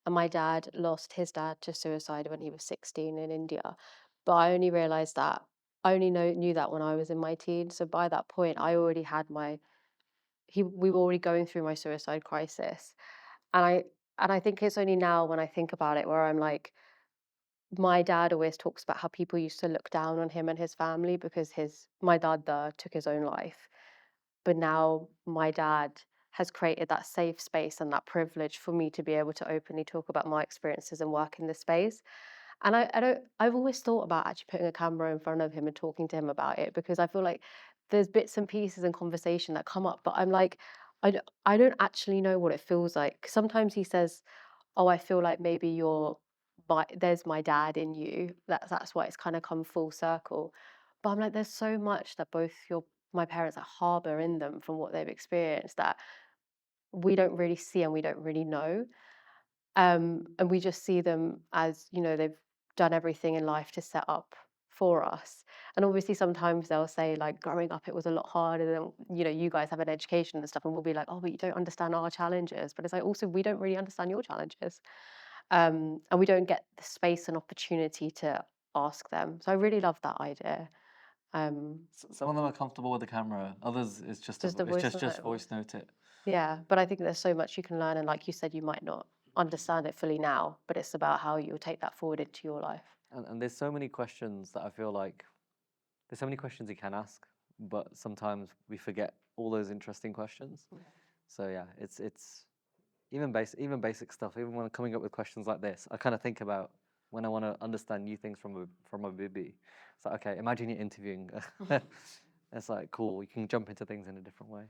And my dad lost his dad to suicide when he was 16 in India. But I only realized that, I only knew that when I was in my teens. So by that point, I already had we were already going through my suicide crisis. And I think it's only now when I think about it where I'm like, my dad always talks about how people used to look down on him and his family because my dad took his own life. But now my dad has created that safe space and that privilege for me to be able to openly talk about my experiences and work in this space. And I've always thought about actually putting a camera in front of him and talking to him about it, because I feel like there's bits and pieces in conversation that come up, but I'm like, I don't actually know what it feels like. Sometimes he says, oh, I feel like maybe there's my dad in you. That's why it's kind of come full circle. But I'm like, there's so much that my parents harbor in them from what they've experienced that we don't really see and we don't really know. And we just see them as, they've done everything in life to set up for us. And obviously sometimes they'll say like, growing up it was a lot harder than, you guys have an education and stuff, and we'll be like, oh, but you don't understand our challenges. But it's like, also, we don't really understand your challenges. And we don't get the space and opportunity to ask them. So I really love that idea. Some of them are comfortable with the camera. Others, it's just Just the it's voice just note. voice note it. Yeah, but I think there's so much you can learn, and like you said, you might not understand it fully now, but it's about how you'll take that forward into your life. And there's so many questions that I feel like there's so many questions you can ask, but sometimes we forget all those interesting questions. Yeah. So yeah, it's even basic stuff. Even when I'm coming up with questions like this, I kind of think about when I want to understand new things from a baby. It's like, okay, imagine you're interviewing. It's like, cool, you can jump into things in a different way.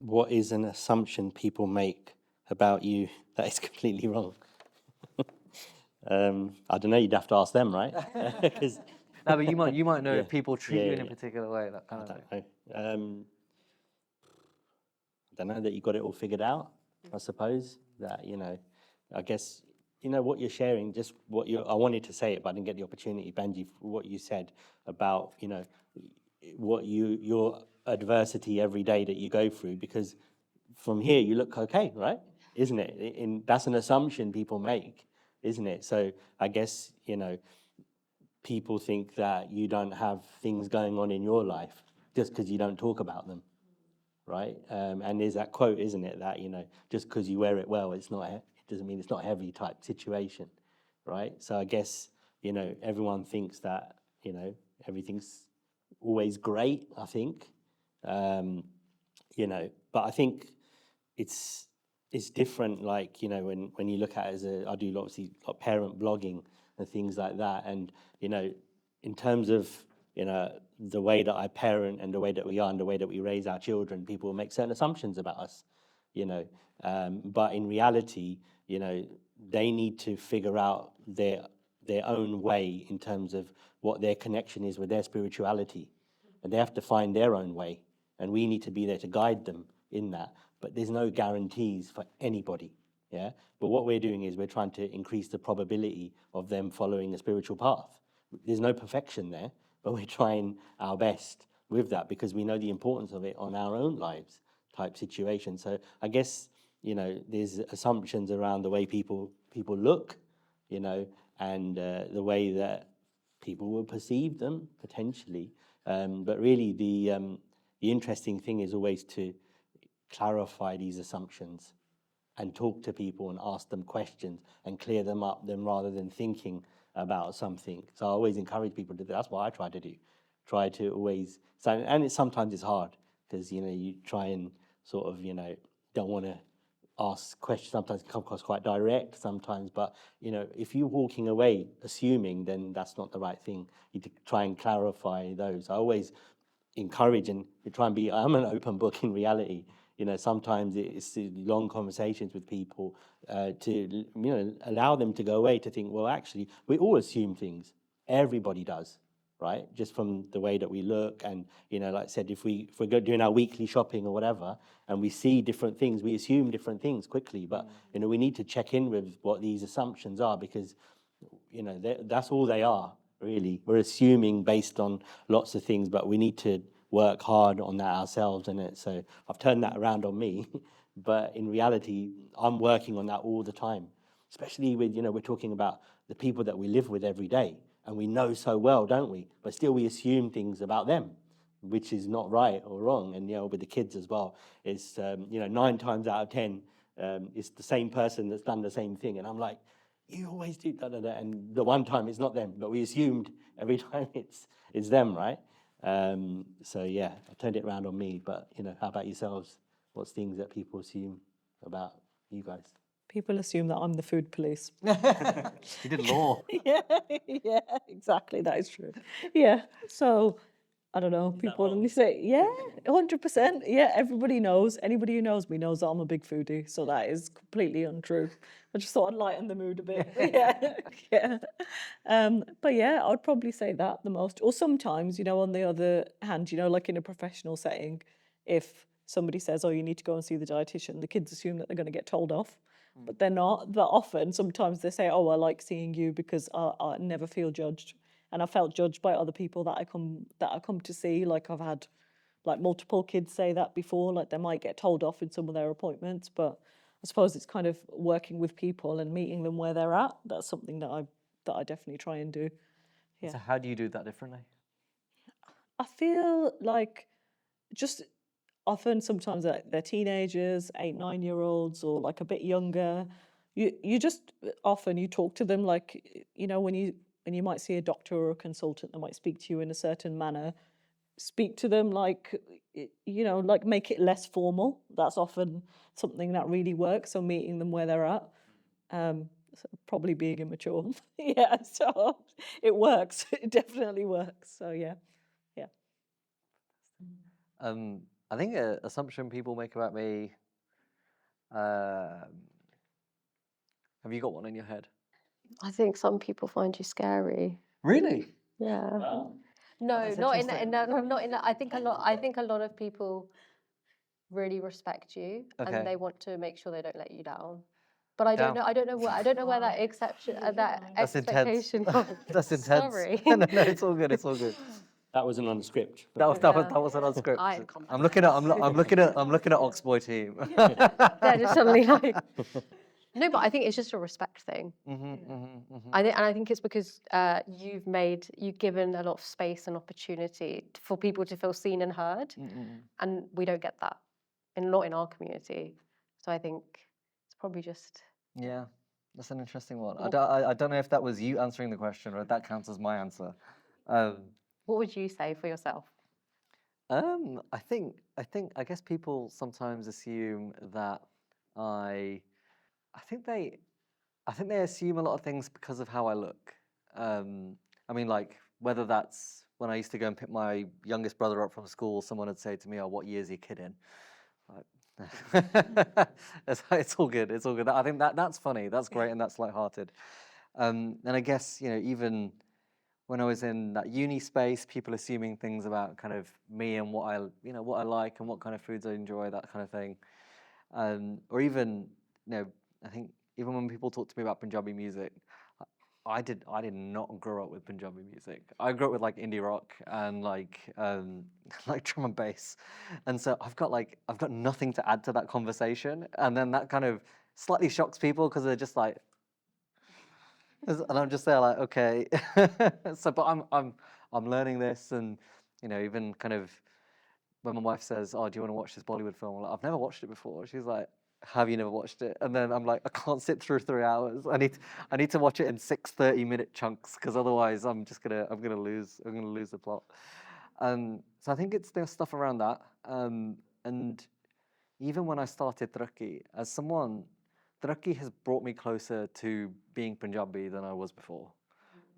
What is an assumption people make about you that is completely wrong? I don't know. You'd have to ask them, right? No, but you might know Yeah, if people treat you in a yeah. particular way. That kind I of don't thing. know. I don't know that you got it all figured out. I suppose that I guess what you're sharing. Just I wanted to say it, but I didn't get the opportunity, Benji. For what you said about what your adversity every day that you go through, because from here you look okay, right? Isn't it? And that's an assumption people make, isn't it? So I guess people think that you don't have things going on in your life just because you don't talk about them, right? And there's that quote, isn't it, that just because you wear it well, it doesn't mean it's not heavy type situation, right? So I guess everyone thinks that everything's always great. I think, but I think it's it's different. Like, you know, when you look at it as I do obviously like parent blogging and things like that, and you know, in terms of, you know, the way that I parent and the way that we are and the way that we raise our children, people make certain assumptions about us, you know. But in reality, you know, they need to figure out their own way in terms of what their connection is with their spirituality, and they have to find their own way, and we need to be there to guide them in that. But there's no guarantees for anybody, yeah. But what we're doing is we're trying to increase the probability of them following a spiritual path. There's no perfection there, but we're trying our best with that because we know the importance of it on our own lives type situation. So I guess, you know, there's assumptions around the way people look, you know, and the way that people will perceive them potentially. But really, the interesting thing is always to clarify these assumptions and talk to people and ask them questions and clear them up, then rather than thinking about something. So I always encourage people to do. That's what I try to do. Try to always. So, and sometimes it's hard because, you know, you try and sort of, you know, don't want to ask questions. Sometimes come across quite direct. Sometimes, but you know, if you're walking away assuming, then that's not the right thing. You need to try and clarify those. I always encourage and try and be. I'm an open book in reality. You know, sometimes it's long conversations with people to, you know, allow them to go away to think, well, actually, we all assume things. Everybody does, right? Just from the way that we look. And, you know, like I said, if we're doing our weekly shopping or whatever, and we see different things, we assume different things quickly. But, you know, we need to check in with what these assumptions are because, you know, that's all they are, really. We're assuming based on lots of things, but we need to work hard on that ourselves, and it. So I've turned that around on me, but in reality, I'm working on that all the time. Especially with, you know, we're talking about the people that we live with every day, and we know so well, don't we? But still, we assume things about them, which is not right or wrong. And you know, with the kids as well, it's you know, 9 times out of 10, it's the same person that's done the same thing, and I'm like, you always do da da da, and the one time it's not them, but we assumed every time it's them, right? So yeah, I turned it around on me. But you know, how about yourselves? What's things that people assume about you guys? People assume that I'm the food police. You did law. Yeah, yeah, exactly. That is true. Yeah. So I don't know. People only say, yeah, 100%. Yeah, everybody knows. Anybody who knows me knows that I'm a big foodie. So that is completely untrue. I just thought I'd lighten the mood a bit. Yeah, yeah. But yeah, I'd probably say that the most. Or sometimes, you know, on the other hand, you know, like in a professional setting, if somebody says, "Oh, you need to go and see the dietitian," the kids assume that they're going to get told off. But they're not that often. Sometimes they say, "Oh, I like seeing you because I never feel judged." And I felt judged by other people that I come to see. Like I've had like multiple kids say that before. Like they might get told off in some of their appointments, but I suppose it's kind of working with people and meeting them where they're at. That's something that I definitely try and do. Yeah. So how do you do that differently? I feel like just often sometimes they're teenagers, 8, 9-year-olds, or like a bit younger. You just often you talk to them like, you know, when you might see a doctor or a consultant that might speak to you in a certain manner, speak to them like, you know, like make it less formal. That's often something that really works. So meeting them where they're at. So probably being immature. Yeah, so it works. It definitely works. So yeah. I think an assumption people make about me. Have you got one in your head? I think some people find you scary. Really? Yeah. Wow. No, That's not in interesting. that. No, not in that. I think a lot of people really respect you, Okay. and they want to make sure they don't let you down. But I don't Down. know. I don't know where that exception, that That's intense. expectation comes. That's intense. Sorry. No, it's all good. It's all good. That wasn't on the script. That was on script. I had I'm looking at Oxboy team. They're just suddenly like. No, but I think it's just a respect thing. I think it's because you've given a lot of space and opportunity for people to feel seen and heard, and we don't get that, and not in our community. So I think it's probably just. Yeah, that's an interesting one. I don't know if that was you answering the question or if that counts as my answer. What would you say for yourself? I guess people sometimes assume that I think they assume a lot of things because of how I look. I mean, like, whether that's when I used to go and pick my youngest brother up from school, someone would say to me, "Oh, what year is your kid in?" Like, it's all good. It's all good. I think that's funny. That's great, and that's lighthearted. And I guess, even when I was in that uni space, people assuming things about kind of me and what I like and what kind of foods I enjoy, that kind of thing. Or even, I think even when people talk to me about Punjabi music, I did not grow up with Punjabi music. I grew up with like indie rock and like like drum and bass, and so I've got nothing to add to that conversation, and then that kind of slightly shocks people because they're just like, and I'm just there like, okay. So, but I'm learning this, and even kind of when my wife says, "Oh, do you want to watch this Bollywood film?" I'm like, I've never watched it before. She's like, "Have you never watched it?" And then I'm like, I can't sit through 3 hours. I need to watch it in 6 30-minute chunks because otherwise I'm gonna lose the plot. So I think it's the stuff around that. And even when I started Taraki, Taraki has brought me closer to being Punjabi than I was before.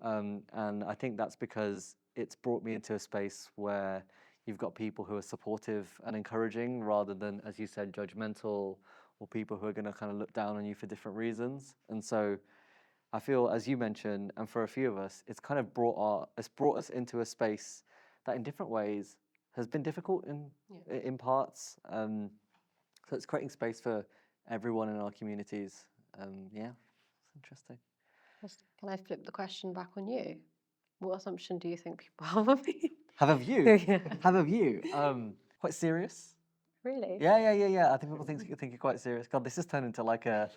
And I think that's because it's brought me into a space where you've got people who are supportive and encouraging rather than, as you said, judgmental, or people who are going to kind of look down on you for different reasons. And so I feel, as you mentioned, and for a few of us, it's kind of brought us into a space that in different ways has been difficult in parts. So it's creating space for everyone in our communities. Yeah, it's interesting. Can I flip the question back on you? What assumption do you think people have of me? Have a view. Yeah. Have a view. Quite serious. Really? Yeah. I think people think you're quite serious. God, this has turned into like a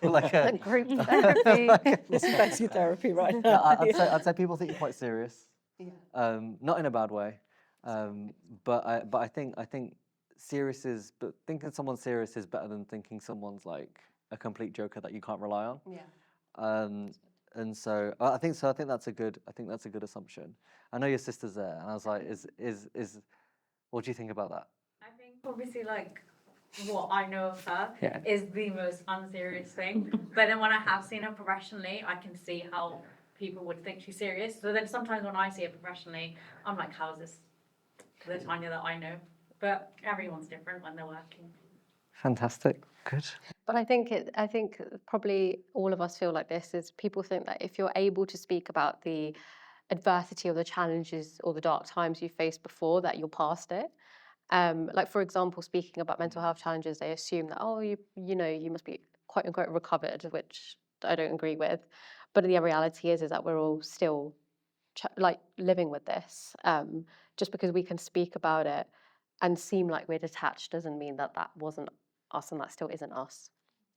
Group therapy. This is basically therapy right Yeah, now. I'd say people think you're quite serious. Yeah. Not in a bad way. But I think but thinking someone's serious is better than thinking someone's like a complete joker that you can't rely on. Yeah. And so I think that's a good assumption. I know your sister's there, and I was like, is what do you think about that? I think obviously like what I know of her Yeah. is the most unserious thing. But then when I have seen her professionally, I can see how people would think she's serious. So then sometimes when I see her professionally, I'm like, how is this the Tanya that I know? But everyone's different when they're working. Fantastic. Good. But I think probably all of us feel like this is people think that if you're able to speak about the adversity or the challenges or the dark times you faced before, that you're past it. Like for example, speaking about mental health challenges, they assume that you must be quote unquote recovered, which I don't agree with. But the reality is that we're all still like living with this. Just because we can speak about it and seem like we're detached doesn't mean that that wasn't us and that still isn't us.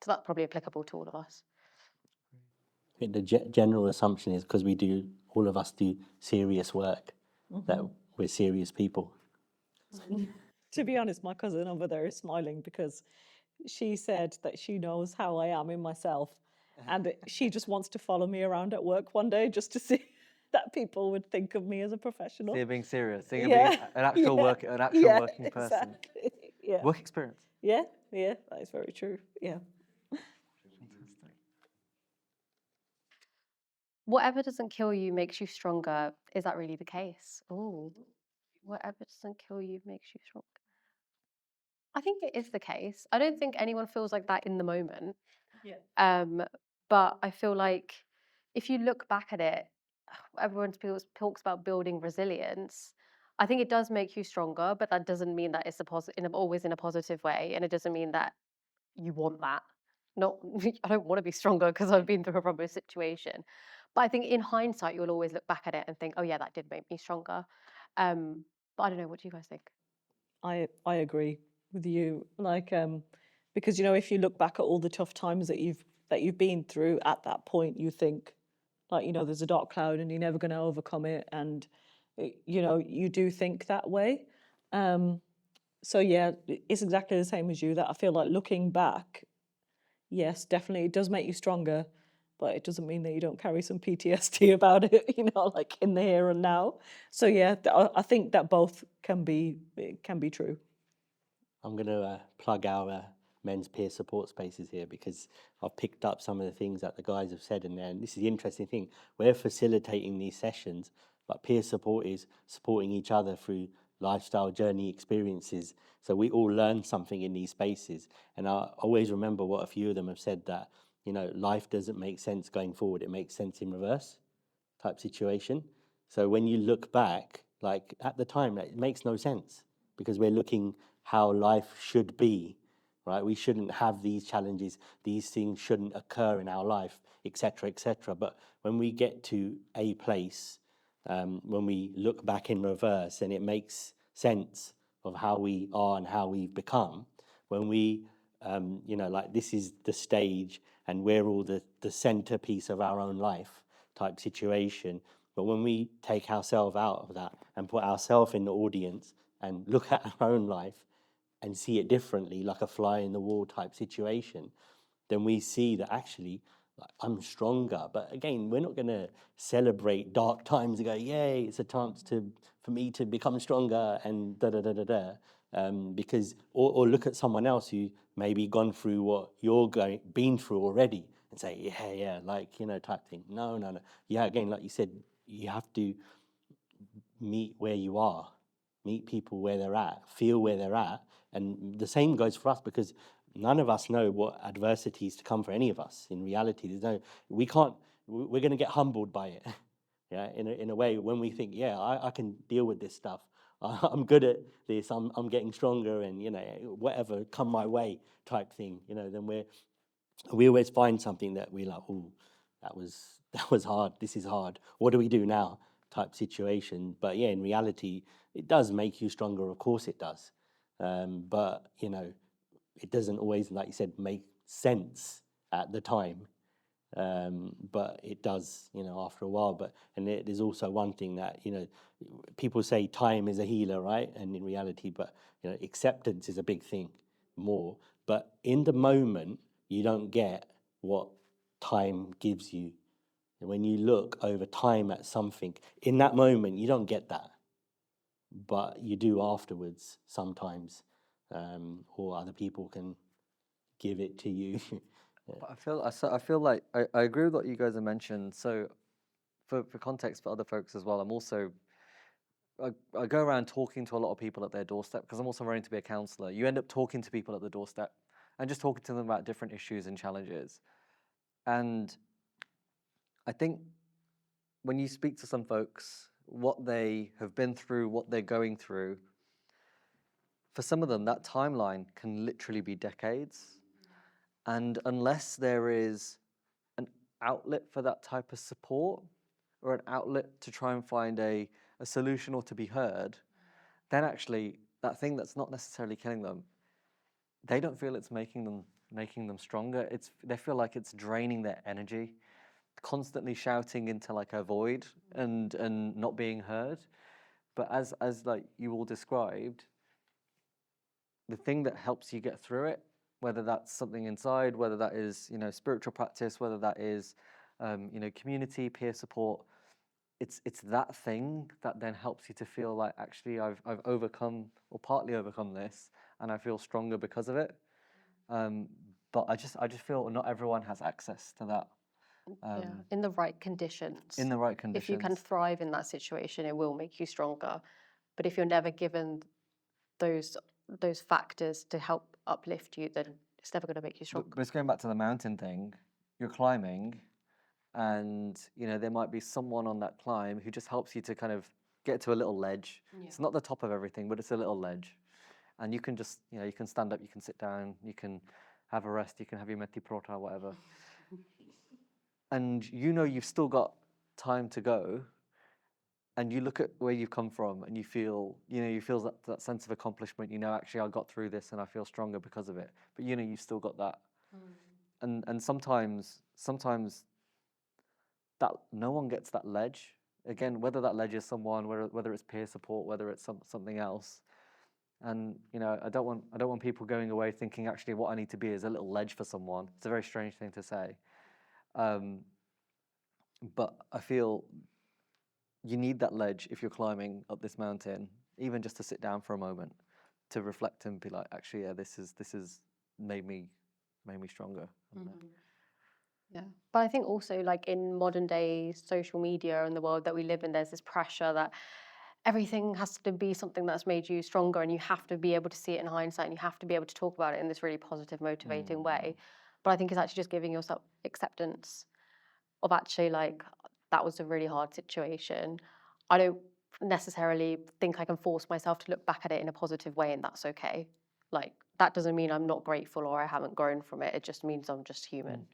So that's probably applicable to all of us. I think the general assumption is because all of us do serious work, that we're serious people. To be honest, my cousin over there is smiling because she said that she knows how I am in myself, and she just wants to follow me around at work one day just to see that people would think of me as a professional. So you're being serious. So you're Yeah. being an actual Yeah, working person. exactly. Yeah. Work experience. Yeah, that is very true. Yeah. Fantastic. Whatever doesn't kill you makes you stronger. Is that really the case? Oh, whatever doesn't kill you makes you stronger. I think it is the case. I don't think anyone feels like that in the moment. Yeah. But I feel like if you look back at it, everyone talks about building resilience. I think it does make you stronger, but that doesn't mean that it's always in a positive way, and it doesn't mean that you want that. Not, I don't want to be stronger because I've been through a rubber situation. But I think in hindsight, you'll always look back at it and think, oh yeah, that did make me stronger. But I don't know. What do you guys think? I agree with you. Like, because if you look back at all the tough times that you've been through at that point, you think, like, there's a dark cloud and you're never going to overcome it, and you do think that way. So yeah, it's exactly the same as you. That I feel like looking back, yes, definitely it does make you stronger, but it doesn't mean that you don't carry some PTSD about it, like in the here and now. So yeah, I think that both can be true. I'm going to plug our men's peer support spaces here, because I've picked up some of the things that the guys have said in there. And this is the interesting thing. We're facilitating these sessions, but peer support is supporting each other through lifestyle journey experiences. So we all learn something in these spaces. And I always remember what a few of them have said, that, you know, life doesn't make sense going forward. It makes sense in reverse type situation. So when you look back, like at the time, it makes no sense, because we're looking how life should be, right? We shouldn't have these challenges. These things shouldn't occur in our life, etc., etc. But when we get to a place, when we look back in reverse, and it makes sense of how we are and how we've become, when we, you know, like this is the stage and we're all the centerpiece of our own life type situation. But when we take ourselves out of that and put ourselves in the audience and look at our own life and see it differently, like a fly in the wall type situation, then we see that actually, like, I'm stronger. But again, we're not going to celebrate dark times and go, yay, it's a chance for me to become stronger and da da da da da. Because or look at someone else who maybe gone through what you're been through already and say, yeah, like, you know, type thing. No. Yeah, again, like you said, you have to meet where you are, meet people where they're at, feel where they're at. And the same goes for us, because none of us know what adversities to come for any of us. In reality, we're going to get humbled by it. Yeah, in a way, when we think, yeah, I can deal with this stuff. I'm good at this. I'm getting stronger, and, you know, whatever come my way type thing. You know, then we always find something that we're like, oh, that was hard. This is hard. What do we do now? Type situation. But yeah, in reality, it does make you stronger. Of course, it does. But, you know, it doesn't always, like you said, make sense at the time. But it does, you know, after a while. And there's also one thing that, you know, people say time is a healer, right? And in reality, but, you know, acceptance is a big thing more. But in the moment, you don't get what time gives you. When you look over time at something, in that moment, you don't get that. But you do afterwards sometimes, or other people can give it to you. But I feel like I agree with what you guys have mentioned. So for context for other folks as well, I go around talking to a lot of people at their doorstep, because I'm also running to be a counsellor. You end up talking to people at the doorstep and just talking to them about different issues and challenges. And I think when you speak to some folks, what they have been through, what they're going through, for some of them, that timeline can literally be decades. And unless there is an outlet for that type of support, or an outlet to try and find a solution or to be heard, then actually that thing that's not necessarily killing them, they don't feel it's making them stronger. They feel like it's draining their energy, constantly shouting into like a void and not being heard. But as like you all described, the thing that helps you get through it, whether that's something inside, whether that is, you know, spiritual practice, whether that is, you know, community, peer support, it's that thing that then helps you to feel like, actually I've overcome, or partly overcome this, and I feel stronger because of it. But I just feel not everyone has access to that. Yeah, in the right conditions. In the right conditions. If you can thrive in that situation, it will make you stronger. But if you're never given those factors to help uplift you, then it's never going to make you stronger. But it's going back to the mountain thing. You're climbing, and, you know, there might be someone on that climb who just helps you to kind of get to a little ledge. Yeah. It's not the top of everything, but it's a little ledge. And you can just, you know, you can stand up, you can sit down, you can have a rest, you can have your meti prota, whatever. And you know you've still got time to go, and you look at where you've come from, and you feel that sense of accomplishment. You know, actually, I got through this, and I feel stronger because of it. But, you know, you've still got that. And sometimes that no one gets that ledge. Again, whether that ledge is someone, whether it's peer support, whether it's something else. And, you know, I don't want people going away thinking, actually what I need to be is a little ledge for someone. It's a very strange thing to say. But I feel you need that ledge if you're climbing up this mountain, even just to sit down for a moment, to reflect and be like, actually, yeah, this is made me stronger. Yeah. But I think also, like, in modern day social media and the world that we live in, there's this pressure that everything has to be something that's made you stronger, and you have to be able to see it in hindsight, and you have to be able to talk about it in this really positive, motivating way. But I think it's actually just giving yourself acceptance of actually, like, that was a really hard situation. I don't necessarily think I can force myself to look back at it in a positive way, and that's okay. Like, that doesn't mean I'm not grateful or I haven't grown from it. It just means I'm just human.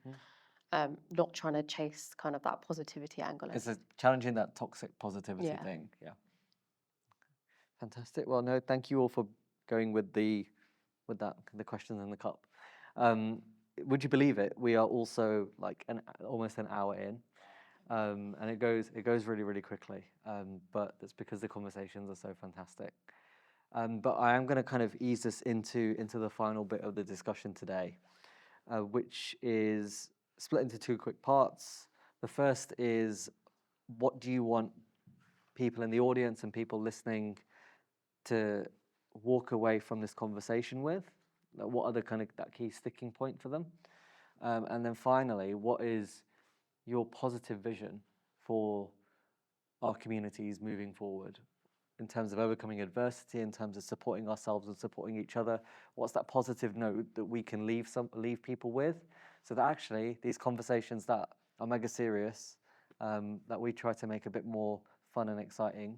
Not trying to chase kind of that positivity angle. It's challenging that toxic positivity thing. Yeah. Fantastic. Well, no, thank you all for going with the questions in the cup. Would you believe it? We are also like almost an hour in, and it goes really, really quickly. But that's because the conversations are so fantastic. But I am going to kind of ease us into the final bit of the discussion today, which is split into two quick parts. The first is, what do you want people in the audience and people listening to walk away from this conversation with? Like, what are the kind of that key sticking point for them? And then finally, what is your positive vision for our communities moving forward in terms of overcoming adversity, in terms of supporting ourselves and supporting each other? What's that positive note that we can leave people with, so that actually these conversations that are mega serious, that we try to make a bit more fun and exciting,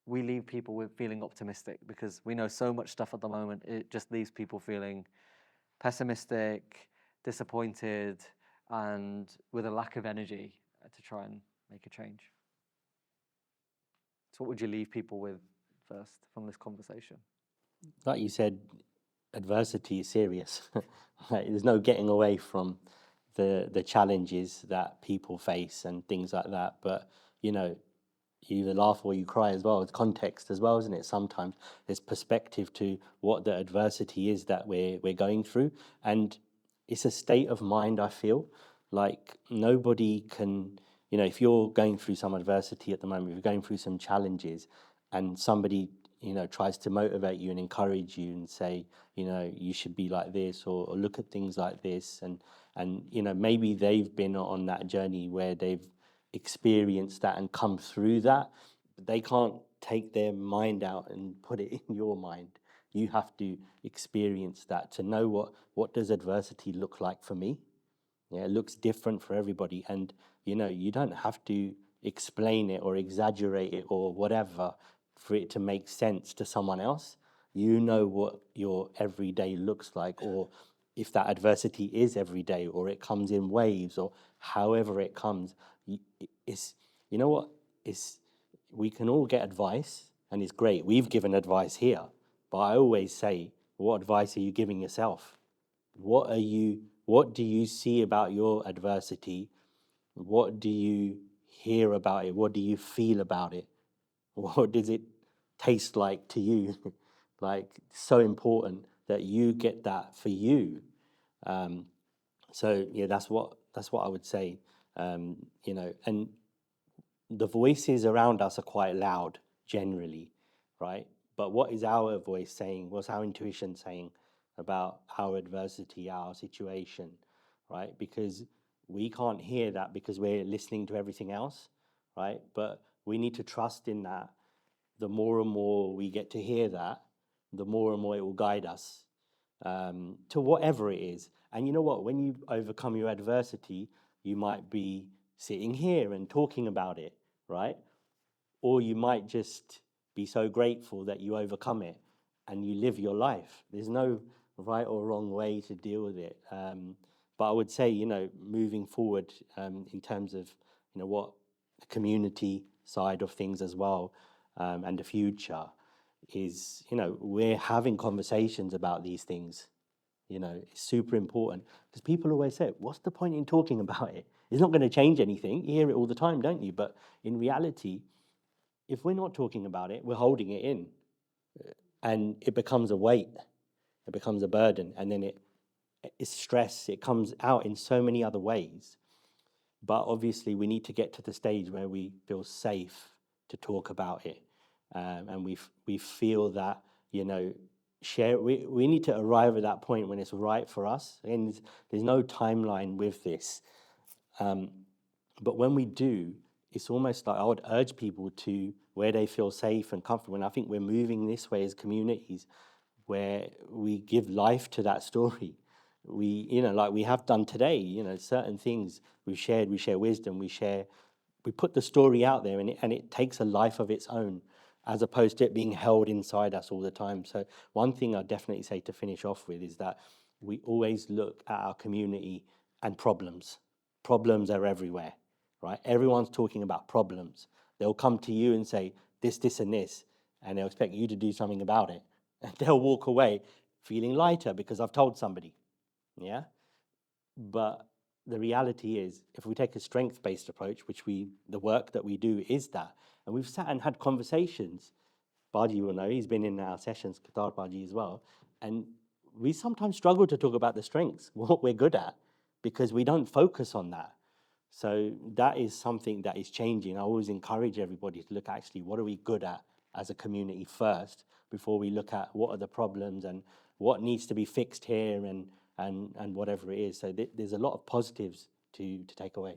we leave people with feeling optimistic, because we know so much stuff at the moment, it just leaves people feeling pessimistic, disappointed, and with a lack of energy to try and make a change. So what would you leave people with first from this conversation? Like you said, adversity is serious. Like, there's no getting away from the challenges that people face and things like that. But, you know, you either laugh or you cry as well. It's context as well, isn't it? Sometimes there's perspective to what the adversity is that we're going through. And it's a state of mind, I feel. Like, nobody can, you know, if you're going through some adversity at the moment, if you're going through some challenges, and somebody, you know, tries to motivate you and encourage you and say, you know, you should be like this, or look at things like this, and you know, maybe they've been on that journey where they've experienced that and come through that, but they can't take their mind out and put it in your mind. You have to experience that to know what does adversity look like for me. Yeah, it looks different for everybody, and you know, you don't have to explain it or exaggerate it or whatever for it to make sense to someone else. You know what your everyday looks like, or if that adversity is every day, or it comes in waves, or however it comes. It's, you know what, it's, we can all get advice, and it's great. We've given advice here, but I always say, what advice are you giving yourself? What do you see about your adversity? What do you hear about it? What do you feel about it? What does it taste like to you? Like, so important that you get that for you. So yeah, that's what I would say. You know, and the voices around us are quite loud generally, right? But what is our voice saying? What's our intuition saying about our adversity, our situation, right? Because we can't hear that because we're listening to everything else, right? But we need to trust in that. The more and more we get to hear that, the more and more it will guide us to whatever it is. And you know what? When you overcome your adversity, you might be sitting here and talking about it, right? Or you might just be so grateful that you overcome it and you live your life. There's no right or wrong way to deal with it. But I would say, you know, moving forward in terms of, you know, what the community side of things as well, and the future is, you know, we're having conversations about these things. You know, it's super important, because people always say, what's the point in talking about it? It's not going to change anything. You hear it all the time, don't you? But in reality, if we're not talking about it, we're holding it in, and it becomes a weight, it becomes a burden, and then it's stress. It comes out in so many other ways. But obviously, we need to get to the stage where we feel safe to talk about it, and we feel that, you know, share. We need to arrive at that point when it's right for us. And there's no timeline with this. But when we do, it's almost like I would urge people to where they feel safe and comfortable. And I think we're moving this way as communities where we give life to that story. We, like we have done today, certain things we share wisdom, we put the story out there, and it takes a life of its own, as opposed to it being held inside us all the time. So one thing I'd definitely say to finish off with is that we always look at our community and problems. Problems are everywhere, right? Everyone's talking about problems. They'll come to you and say, this, and this, and they'll expect you to do something about it. And they'll walk away feeling lighter because I've told somebody, yeah? But the reality is, if we take a strength-based approach, which the work that we do is that, and we've sat and had conversations, Baji will know, he's been in our sessions, Qatar Baji as well, and we sometimes struggle to talk about the strengths, what we're good at, because we don't focus on that. So that is something that is changing. I always encourage everybody to look at actually what are we good at as a community first, before we look at what are the problems and what needs to be fixed here and whatever it is. So there's a lot of positives to take away.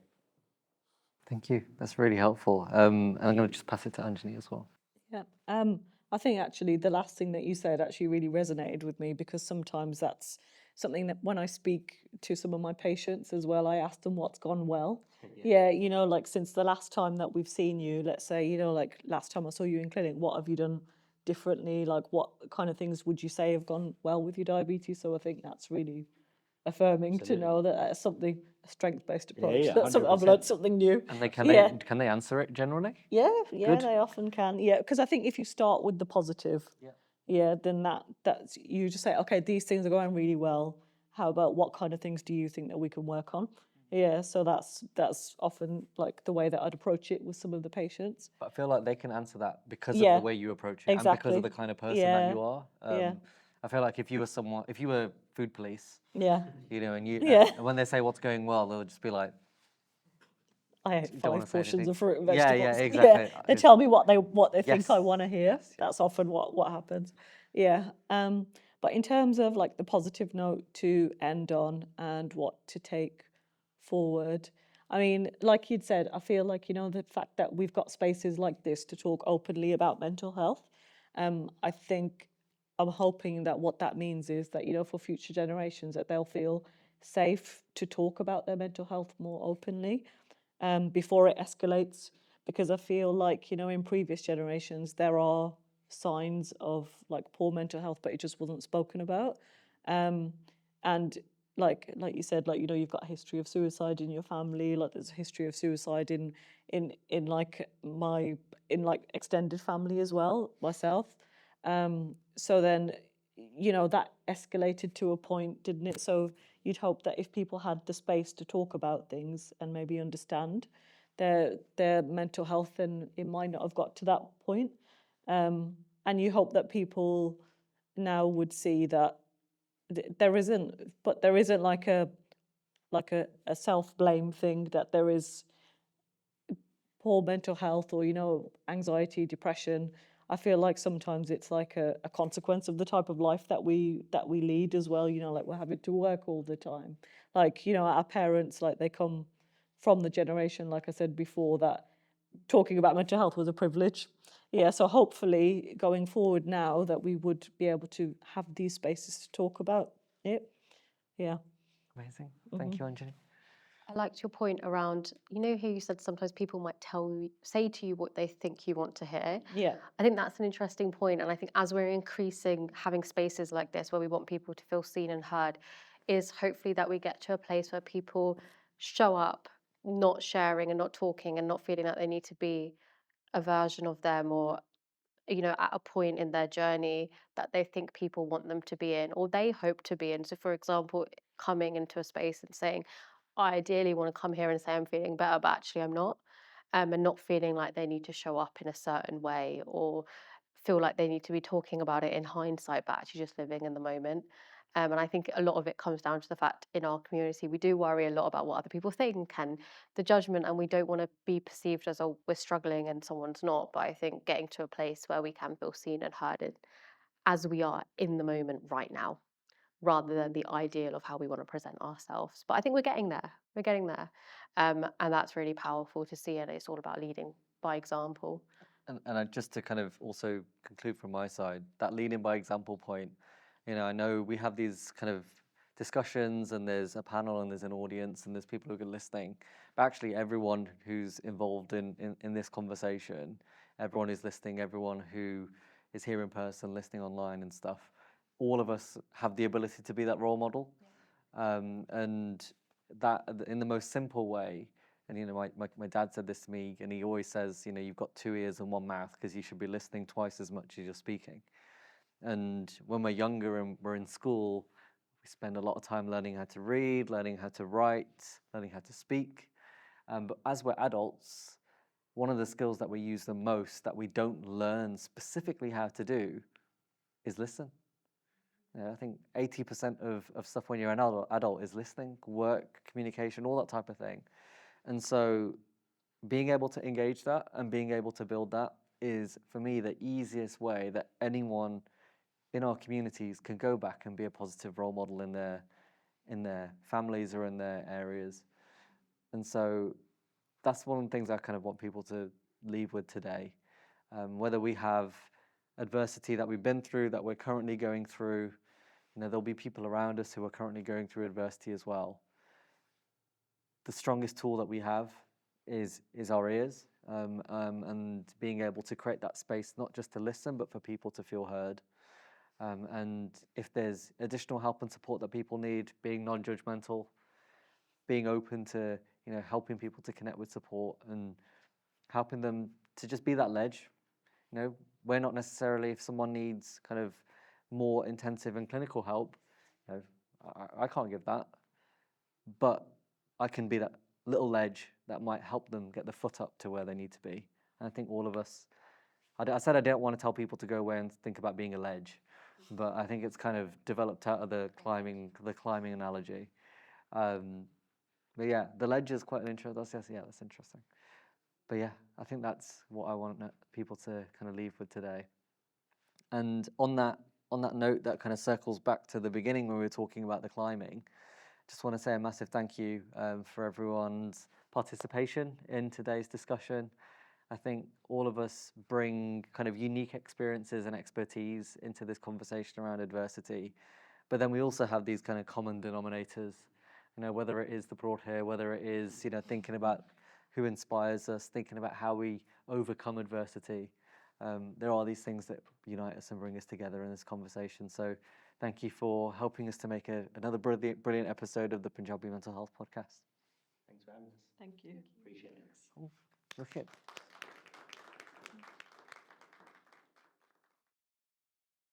Thank you. That's really helpful. And I'm going to just pass it to Anjani as well. Yeah. I think actually the last thing that you said actually really resonated with me, because sometimes that's something that when I speak to some of my patients as well, I ask them what's gone well. Yeah, like since the last time that we've seen you, let's say, like last time I saw you in clinic, what have you done differently? Like what kind of things would you say have gone well with your diabetes? So I think that's really affirming to know that that's something, a strength-based approach. yeah, That's something I've 100%. learned something new. And can they answer it generally? Yeah, Good. they often can. Yeah, because I think if you start with the positive, then that's you just say, okay, these things are going really well. How about what kind of things do you think that we can work on? Yeah, so that's often like the way that I'd approach it with some of the patients. But I feel like they can answer that because of Yeah, the way you approach it and because of the kind of person that you are. Yeah. I feel like if you were food police, Yeah, and when they say what's going well, they'll just be like, I ate don't wanna 5 say portions anything. of fruit and Yeah, vegetables. exactly. They tell me what they think Yes. I want to hear. Yes. That's often what happens. Yeah. But in terms of like the positive note to end on and what to take forward, I mean, like you'd said, I feel like, the fact that we've got spaces like this to talk openly about mental health, I think I'm hoping that what that means is that, for future generations, that they'll feel safe to talk about their mental health more openly before it escalates. Because I feel like, in previous generations, there are signs of like poor mental health, but it just wasn't spoken about. And like you said, like, you've got a history of suicide in your family, like there's a history of suicide in like my extended family as well, myself. So then, that escalated to a point, didn't it? So you'd hope that if people had the space to talk about things and maybe understand their mental health, then it might not have got to that point. And you hope that people now would see that there isn't like a self-blame thing, that there is poor mental health or anxiety, depression. I feel like sometimes it's like a consequence of the type of life that we lead as well. Like we're having to work all the time. Like, our parents, like they come from the generation, like I said before, that talking about mental health was a privilege. Yeah, so hopefully going forward now that we would be able to have these spaces to talk about it. Yeah. Amazing. Thank you, Anjani. I liked your point around, how you said sometimes people might say to you what they think you want to hear. Yeah. I think that's an interesting point. And I think as we're having spaces like this where we want people to feel seen and heard, is hopefully that we get to a place where people show up, not sharing and not talking and not feeling that they need to be a version of them or, at a point in their journey that they think people want them to be in or they hope to be in. So for example, coming into a space and saying, I ideally want to come here and say I'm feeling better, but actually I'm not. And not feeling like they need to show up in a certain way or feel like they need to be talking about it in hindsight, but actually just living in the moment. And I think a lot of it comes down to the fact in our community, we do worry a lot about what other people think and the judgment, and we don't want to be perceived as, oh, we're struggling and someone's not. But I think getting to a place where we can feel seen and heard as we are in the moment right now, rather than the ideal of how we want to present ourselves. But I think we're getting there. We're getting there. And that's really powerful to see. And it's all about leading by example. Just to kind of also conclude from my side, that leading by example point, I know we have these kind of discussions and there's a panel and there's an audience and there's people who are listening. But actually everyone who's involved in this conversation, everyone who's listening, everyone who is here in person, listening online and stuff, all of us have the ability to be that role model. And that in the most simple way. And my dad said this to me, and he always says, you've got 2 ears and 1 mouth because you should be listening twice as much as you're speaking. And when we're younger and we're in school, we spend a lot of time learning how to read, learning how to write, learning how to speak. But as we're adults, one of the skills that we use the most that we don't learn specifically how to do is listen. I think 80% of stuff when you're an adult is listening, work, communication, all that type of thing. And so being able to engage that and being able to build that is, for me, the easiest way that anyone in our communities can go back and be a positive role model in their families or in their areas. And so that's one of the things I kind of want people to leave with today. Whether we have adversity that we've been through, that we're currently going through, there'll be people around us who are currently going through adversity as well. The strongest tool that we have is our ears, and being able to create that space, not just to listen, but for people to feel heard. And if there's additional help and support that people need, being non-judgmental, being open to, helping people to connect with support and helping them to just be that ledge. We're not necessarily, if someone needs kind of more intensive and clinical help, I can't give that, but I can be that little ledge that might help them get the foot up to where they need to be. And I think all of us, I said I don't want to tell people to go away and think about being a ledge, but I think it's kind of developed out of the climbing analogy. But yeah, the ledge is quite an interesting. That's interesting. But yeah, I think that's what I want people to kind of leave with today. And on that note, that kind of circles back to the beginning when we were talking about the climbing. Just want to say a massive thank you for everyone's participation in today's discussion. I think all of us bring kind of unique experiences and expertise into this conversation around adversity. But then we also have these kind of common denominators, whether it is the broad hair, whether it is, thinking about who inspires us, thinking about how we overcome adversity. There are these things that unite us and bring us together in this conversation. So thank you for helping us to make another brilliant episode of the Punjabi Mental Health Podcast. Thanks for having us. Thank you. Appreciate it. Cool. Okay.